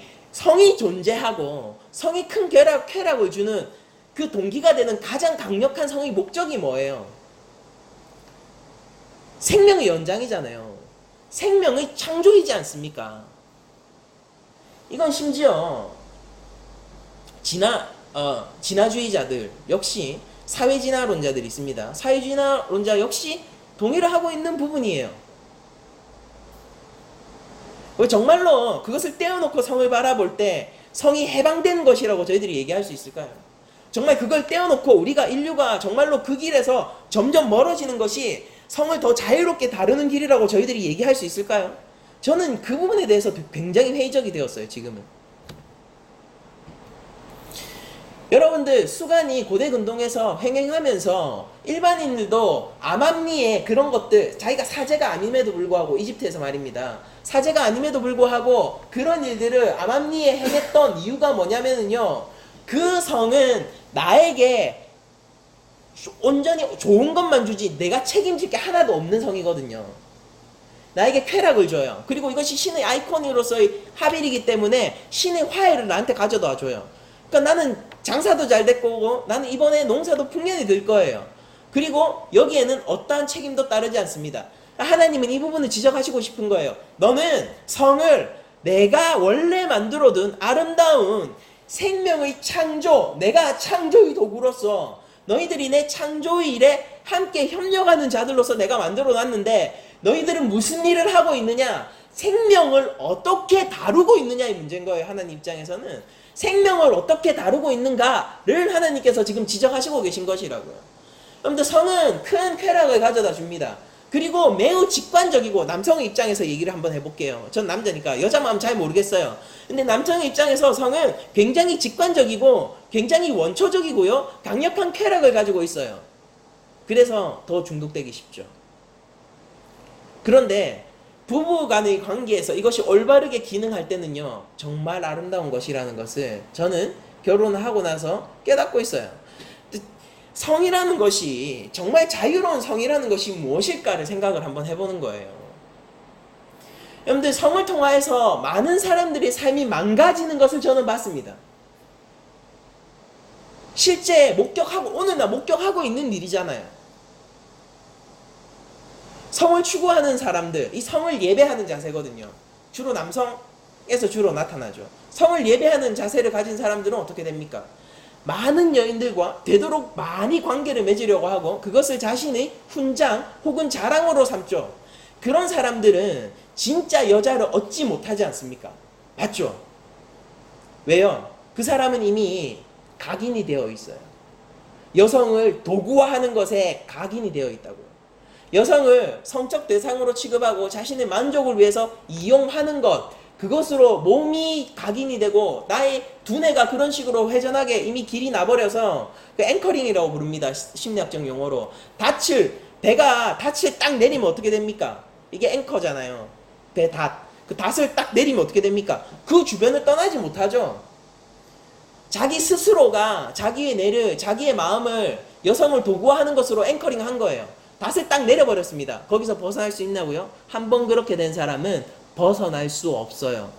존재하고 성이 큰 쾌락을 주는 그 동기가 되는 가장 강력한 성의 목적이 뭐예요? 생명의 연장이잖아요. 생명의 창조이지 않습니까? 이건 심지어 진화주의자들 역시, 사회진화론자들이 있습니다. 사회진화론자 역시 동의를 하고 있는 부분이에요. 왜 정말로 그것을 떼어놓고 성을 바라볼 때 성이 해방된 것이라고 저희들이 얘기할 수 있을까요? 정말 그걸 떼어놓고 인류가 정말로 그 길에서 점점 멀어지는 것이 성을 더 자유롭게 다루는 길이라고 저희들이 얘기할 수 있을까요? 저는 그 부분에 대해서 굉장히 회의적이 되었어요, 지금은. 여러분들, 수간이 고대 근동에서 횡행하면서 일반인들도 암암리에 그런 것들, 자기가 사제가 아님에도 불구하고, 이집트에서 말입니다. 사제가 아님에도 불구하고 그런 일들을 암암리에 행했던 이유가 뭐냐면은요, 그 성은 나에게 온전히 좋은 것만 주지 내가 책임질 게 하나도 없는 성이거든요. 나에게 쾌락을 줘요. 그리고 이것이 신의 아이콘으로서의 하빌이기 때문에 신의 화해를 나한테 가져다 줘요. 그러니까 나는 장사도 잘 됐고, 나는 이번에 농사도 풍년이 될 거예요. 그리고 여기에는 어떠한 책임도 따르지 않습니다. 하나님은 이 부분을 지적하시고 싶은 거예요. 너는 성을 내가 원래 만들어둔 아름다운 생명의 창조, 내가 창조의 도구로서 너희들이 내 창조의 일에 함께 협력하는 자들로서 내가 만들어 놨는데 너희들은 무슨 일을 하고 있느냐? 생명을 어떻게 다루고 있느냐의 문제인 거예요. 하나님 입장에서는 생명을 어떻게 다루고 있는가를 하나님께서 지금 지적하시고 계신 것이라고요. 여러분들, 성은 큰 쾌락을 가져다 줍니다. 그리고 매우 직관적이고, 남성의 입장에서 얘기를 한번 해볼게요. 전 남자니까 여자 마음 잘 모르겠어요. 근데 남성의 입장에서 성은 굉장히 직관적이고 굉장히 원초적이고요, 강력한 쾌락을 가지고 있어요. 그래서 더 중독되기 쉽죠. 그런데 부부 간의 관계에서 이것이 올바르게 기능할 때는요, 정말 아름다운 것이라는 것을 저는 결혼을 하고 나서 깨닫고 있어요. 성이라는 것이, 정말 자유로운 성이라는 것이 무엇일까를 생각을 한번 해보는 거예요. 여러분들, 성을 통하여서 많은 사람들의 삶이 망가지는 것을 저는 봤습니다. 실제 목격하고, 오늘날 목격하고 있는 일이잖아요. 성을 추구하는 사람들, 이 성을 예배하는 자세거든요. 주로 남성에서 주로 나타나죠. 성을 예배하는 자세를 가진 사람들은 어떻게 됩니까? 많은 여인들과 되도록 많이 관계를 맺으려고 하고 그것을 자신의 훈장 혹은 자랑으로 삼죠. 그런 사람들은 진짜 여자를 얻지 못하지 않습니까? 맞죠? 왜요? 그 사람은 이미 각인이 되어 있어요. 여성을 도구화하는 것에 각인이 되어 있다고요. 여성을 성적 대상으로 취급하고 자신의 만족을 위해서 이용하는 것, 그것으로 몸이 각인이 되고 나의 두뇌가 그런 식으로 회전하게 이미 길이 나버려서 그 앵커링이라고 부릅니다. 심리학적 용어로. 배가 닻을 딱 내리면 어떻게 됩니까? 이게 앵커잖아요. 배 닷. 그 닷을 딱 내리면 어떻게 됩니까? 그 주변을 떠나지 못하죠. 자기 스스로가 자기의 마음을 여성을 도구화하는 것으로 앵커링 한 거예요. 닷을 딱 내려버렸습니다. 거기서 벗어날 수 있냐고요? 한 번 그렇게 된 사람은 벗어날 수 없어요.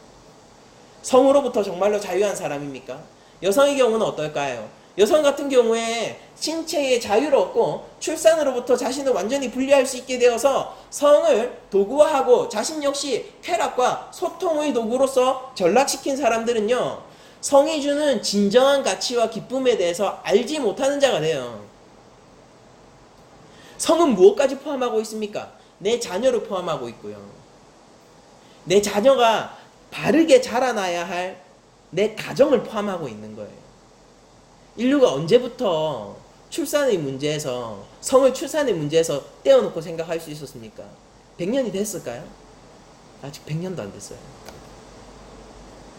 성으로부터 정말로 자유한 사람입니까? 여성의 경우는 어떨까요? 여성 같은 경우에 신체의 자유를 얻고 출산으로부터 자신을 완전히 분리할 수 있게 되어서 성을 도구화하고 자신 역시 쾌락과 소통의 도구로서 전락시킨 사람들은요, 성이 주는 진정한 가치와 기쁨에 대해서 알지 못하는 자가 돼요. 성은 무엇까지 포함하고 있습니까? 내 자녀를 포함하고 있고요. 내 자녀가 바르게 자라나야 할 내 가정을 포함하고 있는 거예요. 인류가 언제부터 출산의 문제에서, 성을 출산의 문제에서 떼어놓고 생각할 수 있었습니까? 100년이 됐을까요? 아직 100년도 안 됐어요.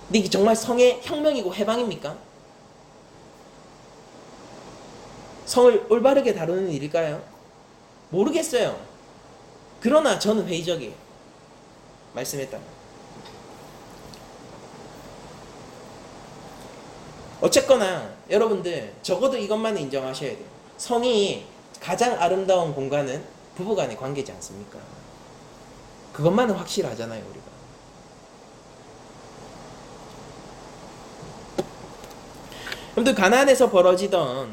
근데 이게 정말 성의 혁명이고 해방입니까? 성을 올바르게 다루는 일일까요? 모르겠어요. 그러나 저는 회의적이에요. 말씀했다. 어쨌거나 여러분들 적어도 이것만은 인정하셔야 돼요. 성이 가장 아름다운 공간은 부부간의 관계지 않습니까? 그것만은 확실하잖아요, 우리가. 여러분들,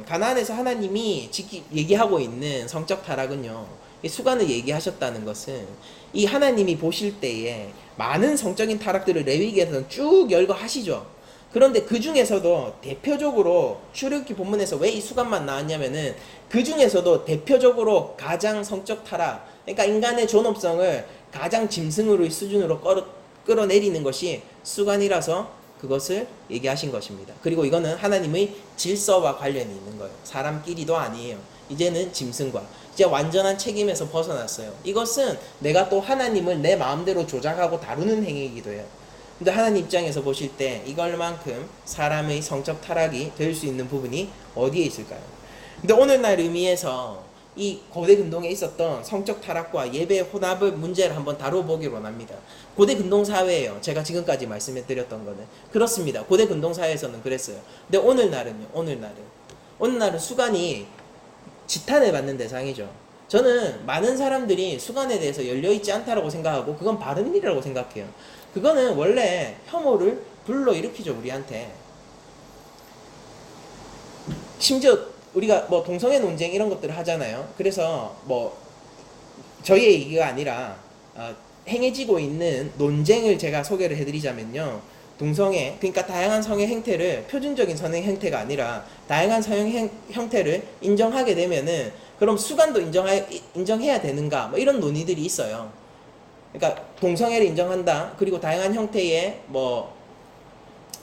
가나안에서 하나님이 얘기하고 있는 성적 타락은요, 수간을 얘기하셨다는 것은 이 하나님이 보실 때에 많은 성적인 타락들을 레위기에서는 쭉 열거하시죠. 그런데 그 중에서도 대표적으로 출애굽기 본문에서 왜 이 수간만 나왔냐면은 그 중에서도 대표적으로 가장 성적 타락, 그러니까 인간의 존엄성을 가장 짐승으로의 수준으로 끌어내리는 것이 수간이라서 그것을 얘기하신 것입니다. 그리고 이거는 하나님의 질서와 관련이 있는 거예요. 사람끼리도 아니에요. 이제는 짐승과 이제 완전한 책임에서 벗어났어요. 이것은 내가 또 하나님을 내 마음대로 조작하고 다루는 행위이기도 해요. 근데 하나님 입장에서 보실 때 이걸만큼 사람의 성적 타락이 될 수 있는 부분이 어디에 있을까요? 근데 오늘날 의미에서 이 고대 근동에 있었던 성적 타락과 예배 혼합의 문제를 한번 다뤄보기로 합니다. 고대 근동 사회예요. 제가 지금까지 말씀해드렸던 거는 그렇습니다. 고대 근동 사회에서는 그랬어요. 근데 오늘날은 수간이 지탄을 받는 대상이죠. 저는 많은 사람들이 수간에 대해서 열려있지 않다라고 생각하고 그건 바른 일이라고 생각해요. 그거는 원래 혐오를 불러일으키죠, 우리한테. 심지어 우리가 뭐 동성애 논쟁 이런 것들을 하잖아요. 그래서 뭐 저희의 얘기가 아니라 행해지고 있는 논쟁을 제가 소개를 해드리자면요, 동성애, 그러니까 다양한 성의 행태를 표준적인 성의 행태가 아니라 다양한 성의 형태를 인정하게 되면은 그럼 수관도 인정해야 되는가? 뭐 이런 논의들이 있어요. 그러니까 동성애를 인정한다. 그리고 다양한 형태의 뭐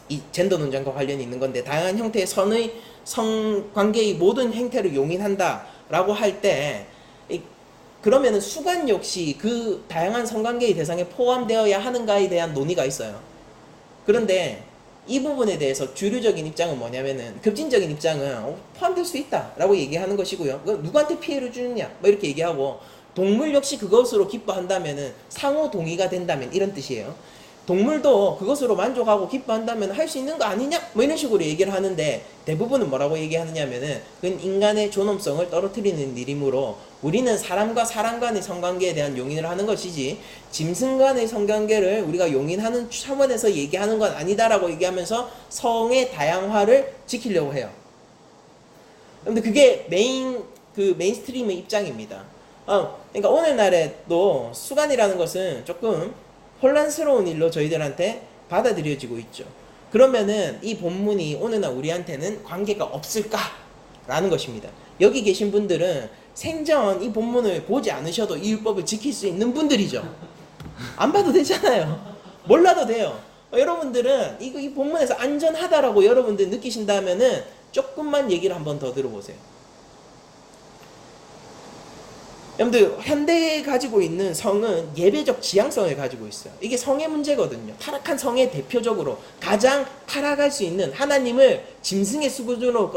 이 젠더 논쟁과 관련이 있는 건데 다양한 형태의 성관계의 모든 행태를 용인한다라고 할 때 그러면은 수관 역시 그 다양한 성관계의 대상에 포함되어야 하는가에 대한 논의가 있어요. 그런데 이 부분에 대해서 주류적인 입장은 뭐냐면은 급진적인 입장은 포함될 수 있다라고 얘기하는 것이고요. 누구한테 피해를 주느냐 뭐 이렇게 얘기하고 동물 역시 그것으로 기뻐한다면은 상호 동의가 된다면 이런 뜻이에요. 동물도 그것으로 만족하고 기뻐한다면 할 수 있는 거 아니냐? 뭐 이런 식으로 얘기를 하는데 대부분은 뭐라고 얘기하느냐면은 그건 인간의 존엄성을 떨어뜨리는 일이므로 우리는 사람과 사람 간의 성관계에 대한 용인을 하는 것이지 짐승 간의 성관계를 우리가 용인하는 차원에서 얘기하는 건 아니다라고 얘기하면서 성의 다양화를 지키려고 해요. 근데 그게 메인스트림의 입장입니다. 그러니까 오늘날에도 수간이라는 것은 조금 혼란스러운 일로 저희들한테 받아들여지고 있죠. 그러면은 이 본문이 오늘날 우리한테는 관계가 없을까라는 것입니다. 여기 계신 분들은 생전 이 본문을 보지 않으셔도 이 율법을 지킬 수 있는 분들이죠. 안 봐도 되잖아요. 몰라도 돼요. 여러분들은 이 본문에서 안전하다라고 여러분들 느끼신다면은 조금만 얘기를 한번 더 들어보세요. 여러분들 현대에 가지고 있는 성은 예배적 지향성을 가지고 있어요. 이게 성의 문제거든요. 타락한 성의 대표적으로 가장 타락할 수 있는 하나님을 짐승의 수준으로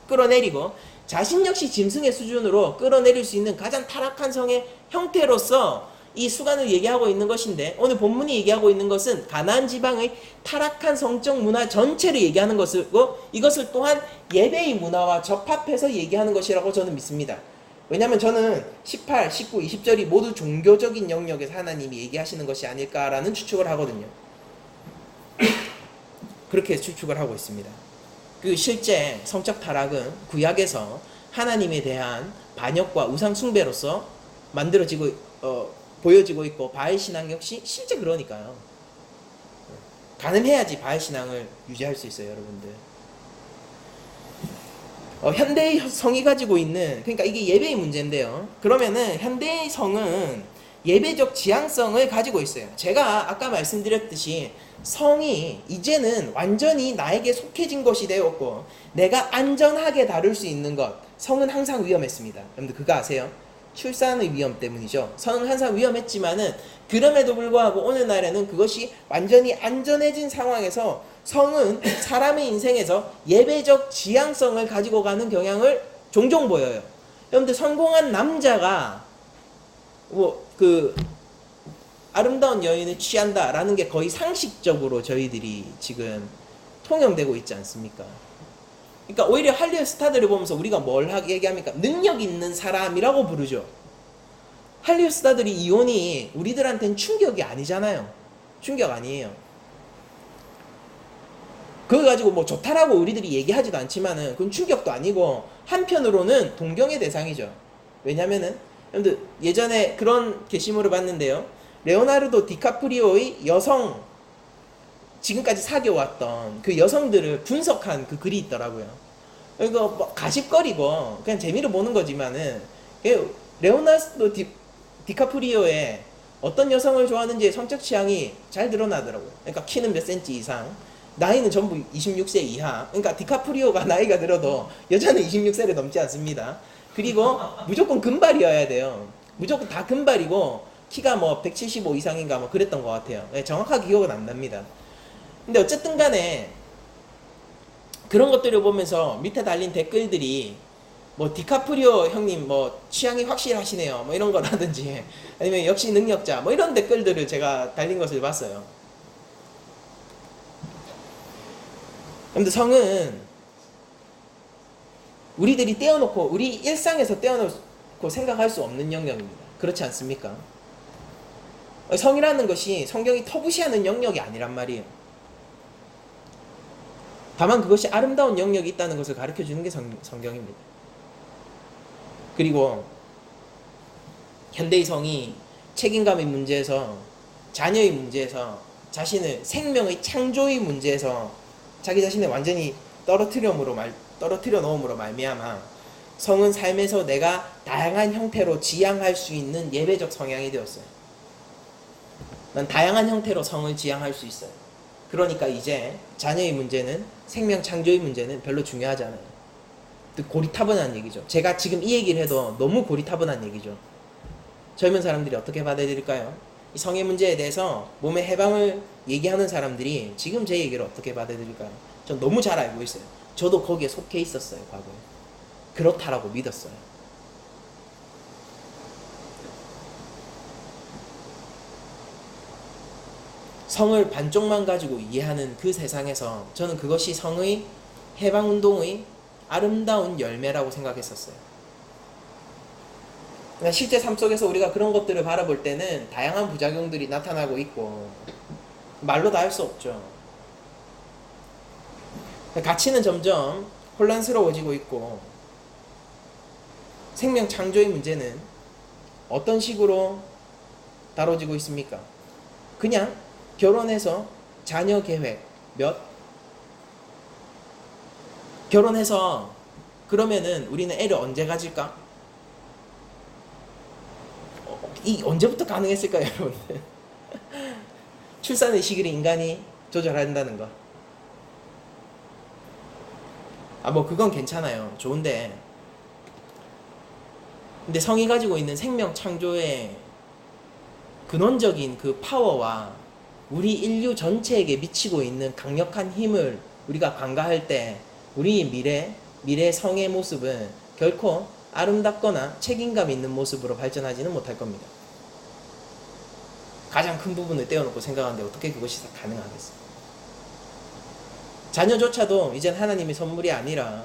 끌어내리고 자신 역시 짐승의 수준으로 끌어내릴 수 있는 가장 타락한 성의 형태로서 이 수간을 얘기하고 있는 것인데 오늘 본문이 얘기하고 있는 것은 가나안 지방의 타락한 성적 문화 전체를 얘기하는 것이고 이것을 또한 예배의 문화와 접합해서 얘기하는 것이라고 저는 믿습니다. 왜냐하면 저는 18, 19, 20절이 모두 종교적인 영역에서 하나님이 얘기하시는 것이 아닐까라는 추측을 하거든요. 그렇게 추측을 하고 있습니다. 그 실제 성적 타락은 구약에서 하나님에 대한 반역과 우상 숭배로서 보여지고 있고 바알 신앙 역시 실제 그러니까요. 가능해야지 바알 신앙을 유지할 수 있어요, 여러분들. 현대의 성이 가지고 있는 그러니까 이게 예배의 문제인데요. 그러면은 현대의 성은 예배적 지향성을 가지고 있어요. 제가 아까 말씀드렸듯이 성이 이제는 완전히 나에게 속해진 것이 되었고 내가 안전하게 다룰 수 있는 것. 성은 항상 위험했습니다. 여러분들 그거 아세요? 출산의 위험 때문이죠. 성은 항상 위험했지만은 그럼에도 불구하고 오늘날에는 그것이 완전히 안전해진 상황에서 성은 사람의 인생에서 예배적 지향성을 가지고 가는 경향을 종종 보여요. 여러분들 성공한 남자가 아름다운 여인을 취한다라는 게 거의 상식적으로 저희들이 지금 통용되고 있지 않습니까? 그러니까 오히려 할리우드 스타들을 보면서 우리가 뭘 얘기합니까? 능력 있는 사람이라고 부르죠. 할리우드 스타들이 이혼이 우리들한테는 충격이 아니잖아요. 충격 아니에요. 그거 가지고 뭐 좋다라고 우리들이 얘기하지도 않지만은 그건 충격도 아니고 한편으로는 동경의 대상이죠. 왜냐면은 여러분들 예전에 그런 게시물을 봤는데요. 레오나르도 디카프리오의 여성 지금까지 사귀어왔던 그 여성들을 분석한 그 글이 있더라고요. 이거 뭐 가십거리고 그냥 재미로 보는 거지만은 레오나르도 디카프리오의 어떤 여성을 좋아하는지 성적 취향이 잘 드러나더라고요. 그러니까 키는 몇 센치 이상, 나이는 전부 26세 이하. 그러니까 디카프리오가 나이가 들어도 여자는 26세를 넘지 않습니다. 그리고 무조건 금발이어야 돼요. 무조건 다 금발이고 키가 뭐 175 이상인가 뭐 그랬던 것 같아요. 정확하게 기억은 안 납니다. 근데 어쨌든 간에 그런 것들을 보면서 밑에 달린 댓글들이 뭐 디카프리오 형님 뭐 취향이 확실하시네요 뭐 이런 거라든지 아니면 역시 능력자 뭐 이런 댓글들을 제가 달린 것을 봤어요. 근데 성은 우리들이 떼어놓고 우리 일상에서 떼어놓고 생각할 수 없는 영역입니다. 그렇지 않습니까? 성이라는 것이 성경이 터부시하는 영역이 아니란 말이에요. 다만 그것이 아름다운 영역이 있다는 것을 가르쳐주는 게 성경입니다. 그리고 현대의 성이 책임감의 문제에서 자녀의 문제에서 자신을 생명의 창조의 문제에서 자기 자신을 완전히 떨어뜨려 놓음으로 말미암아 성은 삶에서 내가 다양한 형태로 지향할 수 있는 예배적 성향이 되었어요. 난 다양한 형태로 성을 지향할 수 있어요. 그러니까 이제 자녀의 문제는, 생명 창조의 문제는 별로 중요하지 않아요. 고리타분한 얘기죠. 제가 지금 이 얘기를 해도 너무 고리타분한 얘기죠. 젊은 사람들이 어떻게 받아들일까요? 이 성의 문제에 대해서 몸의 해방을 얘기하는 사람들이 지금 제 얘기를 어떻게 받아들일까요? 전 너무 잘 알고 있어요. 저도 거기에 속해 있었어요, 과거에. 그렇다라고 믿었어요. 성을 반쪽만 가지고 이해하는 그 세상에서 저는 그것이 성의 해방운동의 아름다운 열매라고 생각했었어요. 그러니까 실제 삶 속에서 우리가 그런 것들을 바라볼 때는 다양한 부작용들이 나타나고 있고 말로 다 할 수 없죠. 가치는 점점 혼란스러워지고 있고 생명 창조의 문제는 어떤 식으로 다뤄지고 있습니까? 그냥 결혼해서 자녀 계획 결혼해서 그러면은 우리는 애를 언제 가질까? 이 언제부터 가능했을까요, 여러분들? 출산의 시기를 인간이 조절한다는 거. 뭐 그건 괜찮아요. 좋은데. 근데 성이 가지고 있는 생명 창조의 근원적인 그 파워와 우리 인류 전체에게 미치고 있는 강력한 힘을 우리가 간과할 때 우리 미래 성의 모습은 결코 아름답거나 책임감 있는 모습으로 발전하지는 못할 겁니다. 가장 큰 부분을 떼어놓고 생각하는데 어떻게 그것이 가능하겠어요? 자녀조차도 이젠 하나님의 선물이 아니라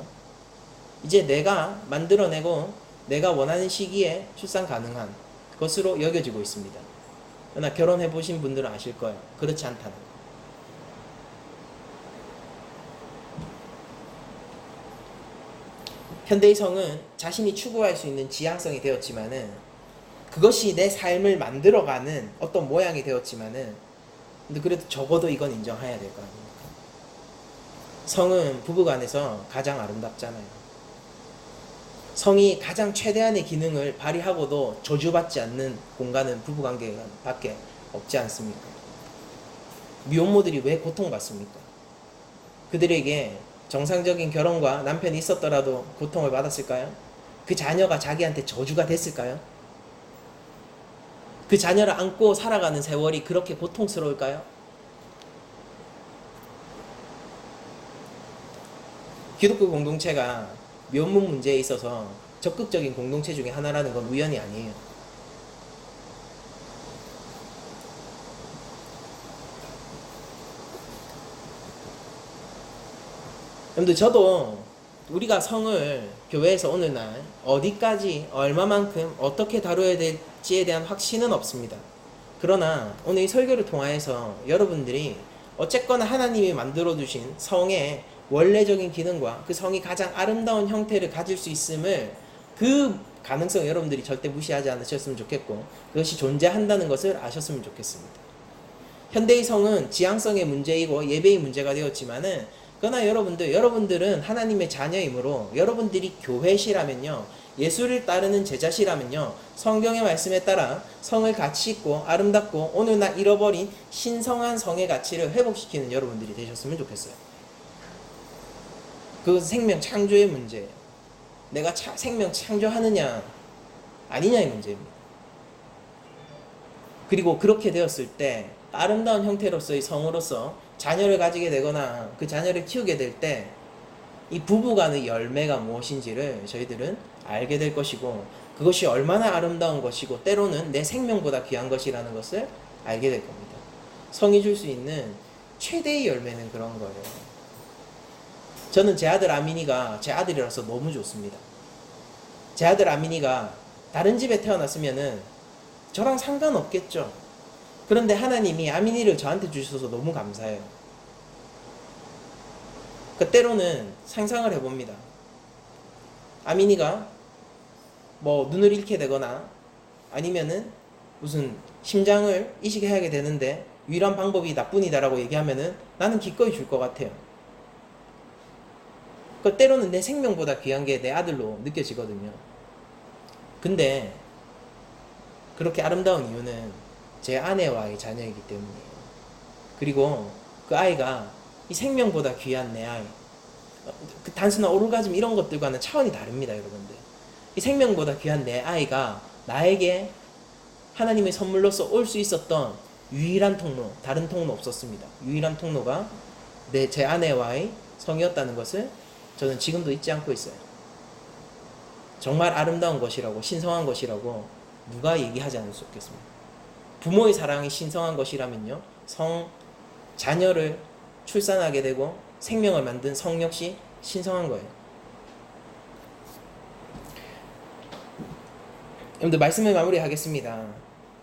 이제 내가 만들어내고 내가 원하는 시기에 출산 가능한 것으로 여겨지고 있습니다. 그러나 결혼해 보신 분들은 아실 거예요. 그렇지 않다는 거. 현대의 성은 자신이 추구할 수 있는 지향성이 되었지만은 그것이 내 삶을 만들어가는 어떤 모양이 되었지만은 근데 그래도 적어도 이건 인정해야 될 거 아닙니까? 성은 부부간에서 가장 아름답잖아요. 성이 가장 최대한의 기능을 발휘하고도 저주받지 않는 공간은 부부관계밖에 없지 않습니까? 미혼모들이 왜 고통받습니까? 그들에게 정상적인 결혼과 남편이 있었더라도 고통을 받았을까요? 그 자녀가 자기한테 저주가 됐을까요? 그 자녀를 안고 살아가는 세월이 그렇게 고통스러울까요? 기독교 공동체가 미혼모 문제에 있어서 적극적인 공동체 중에 하나라는 건 우연이 아니에요. 여러분들 저도 우리가 성을 교회에서 오늘날 어디까지 얼마만큼 어떻게 다뤄야 될지에 대한 확신은 없습니다. 그러나 오늘 이 설교를 통하여서 여러분들이 어쨌거나 하나님이 만들어주신 성의 원래적인 기능과 그 성이 가장 아름다운 형태를 가질 수 있음을 그 가능성 여러분들이 절대 무시하지 않으셨으면 좋겠고 그것이 존재한다는 것을 아셨으면 좋겠습니다. 현대의 성은 지향성의 문제이고 예배의 문제가 되었지만은 그러나 여러분들은 하나님의 자녀이므로 여러분들이 교회시라면요 예수를 따르는 제자시라면요 성경의 말씀에 따라 성을 가치 있고 아름답고 오늘날 잃어버린 신성한 성의 가치를 회복시키는 여러분들이 되셨으면 좋겠어요. 그것은 생명 창조의 문제예요. 내가 생명 창조하느냐 아니냐의 문제입니다. 그리고 그렇게 되었을 때 아름다운 형태로서의 성으로서 자녀를 가지게 되거나 그 자녀를 키우게 될 때 이 부부간의 열매가 무엇인지를 저희들은 알게 될 것이고 그것이 얼마나 아름다운 것이고 때로는 내 생명보다 귀한 것이라는 것을 알게 될 겁니다. 성이 줄 수 있는 최대의 열매는 그런 거예요. 저는 제 아들 아민이가 제 아들이라서 너무 좋습니다. 제 아들 아민이가 다른 집에 태어났으면은 저랑 상관없겠죠. 그런데 하나님이 아민이를 저한테 주셔서 너무 감사해요. 그 때로는 상상을 해봅니다. 아민이가 뭐 눈을 잃게 되거나 아니면은 무슨 심장을 이식하게 되는데 유일한 방법이 나뿐이다라고 얘기하면은 나는 기꺼이 줄 것 같아요. 그 때로는 내 생명보다 귀한 게 내 아들로 느껴지거든요. 근데 그렇게 아름다운 이유는 제 아내와의 자녀이기 때문이에요. 그리고 그 아이가 이 생명보다 귀한 내 아이, 그 단순한 오르가즘 이런 것들과는 차원이 다릅니다, 여러분들. 이 생명보다 귀한 내 아이가 나에게 하나님의 선물로서 올 수 있었던 유일한 통로, 다른 통로 없었습니다. 유일한 통로가 제 아내와의 성이었다는 것을 저는 지금도 잊지 않고 있어요. 정말 아름다운 것이라고, 신성한 것이라고 누가 얘기하지 않을 수 없겠습니다. 부모의 사랑이 신성한 것이라면요, 자녀를 출산하게 되고 생명을 만든 성 역시 신성한 거예요. 여러분들, 말씀을 마무리하겠습니다.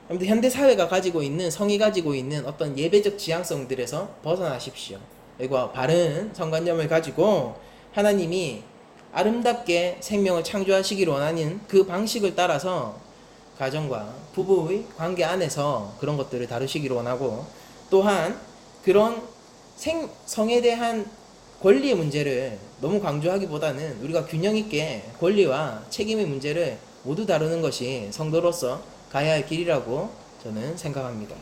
여러분들, 현대 사회가 가지고 있는, 성이 가지고 있는 어떤 예배적 지향성들에서 벗어나십시오. 그리고 바른 성관념을 가지고 하나님이 아름답게 생명을 창조하시기를 원하는 그 방식을 따라서 가정과 부부의 관계 안에서 그런 것들을 다루시기를 원하고, 또한 그런 성에 대한 권리의 문제를 너무 강조하기보다는 우리가 균형 있게 권리와 책임의 문제를 모두 다루는 것이 성도로서 가야 할 길이라고 저는 생각합니다.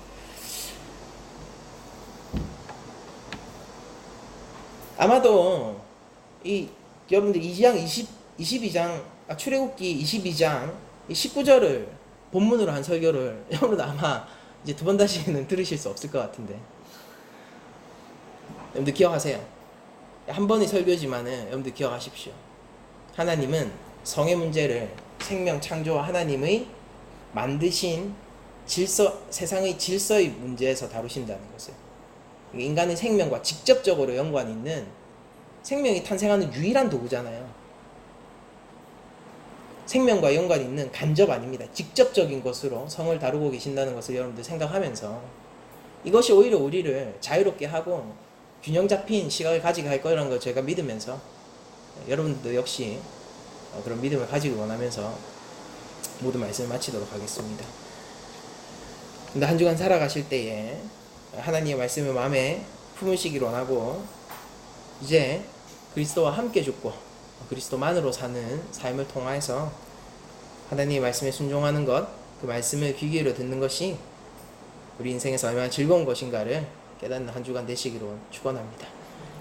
아마도 여러분들 22장 출애굽기 22장 19절을 본문으로 한 설교를 여러분 아마 이제 두 번 다시는 들으실 수 없을 것 같은데, 여러분들 기억하세요. 한 번의 설교지만은 여러분들 기억하십시오. 하나님은 성의 문제를 생명 창조와 하나님의 만드신 질서, 세상의 질서의 문제에서 다루신다는 것을. 인간의 생명과 직접적으로 연관이 있는, 생명이 탄생하는 유일한 도구잖아요. 생명과 연관이 있는 간접 아닙니다. 직접적인 것으로 성을 다루고 계신다는 것을 여러분들 생각하면서, 이것이 오히려 우리를 자유롭게 하고 균형 잡힌 시각을 가지게 할 거라는 걸 제가 믿으면서, 여러분들도 역시 그런 믿음을 가지기 원하면서 모든 말씀을 마치도록 하겠습니다. 근데 한 주간 살아가실 때에 하나님의 말씀을 마음에 품으시기를 원하고, 이제 그리스도와 함께 죽고 그리스도만으로 사는 삶을 통해서 하나님의 말씀에 순종하는 것, 그 말씀을 귀 기울여 듣는 것이 우리 인생에서 얼마나 즐거운 것인가를 깨닫는 한 주간 되시기로 축원합니다.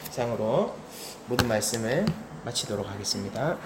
이상으로 모든 말씀을 마치도록 하겠습니다.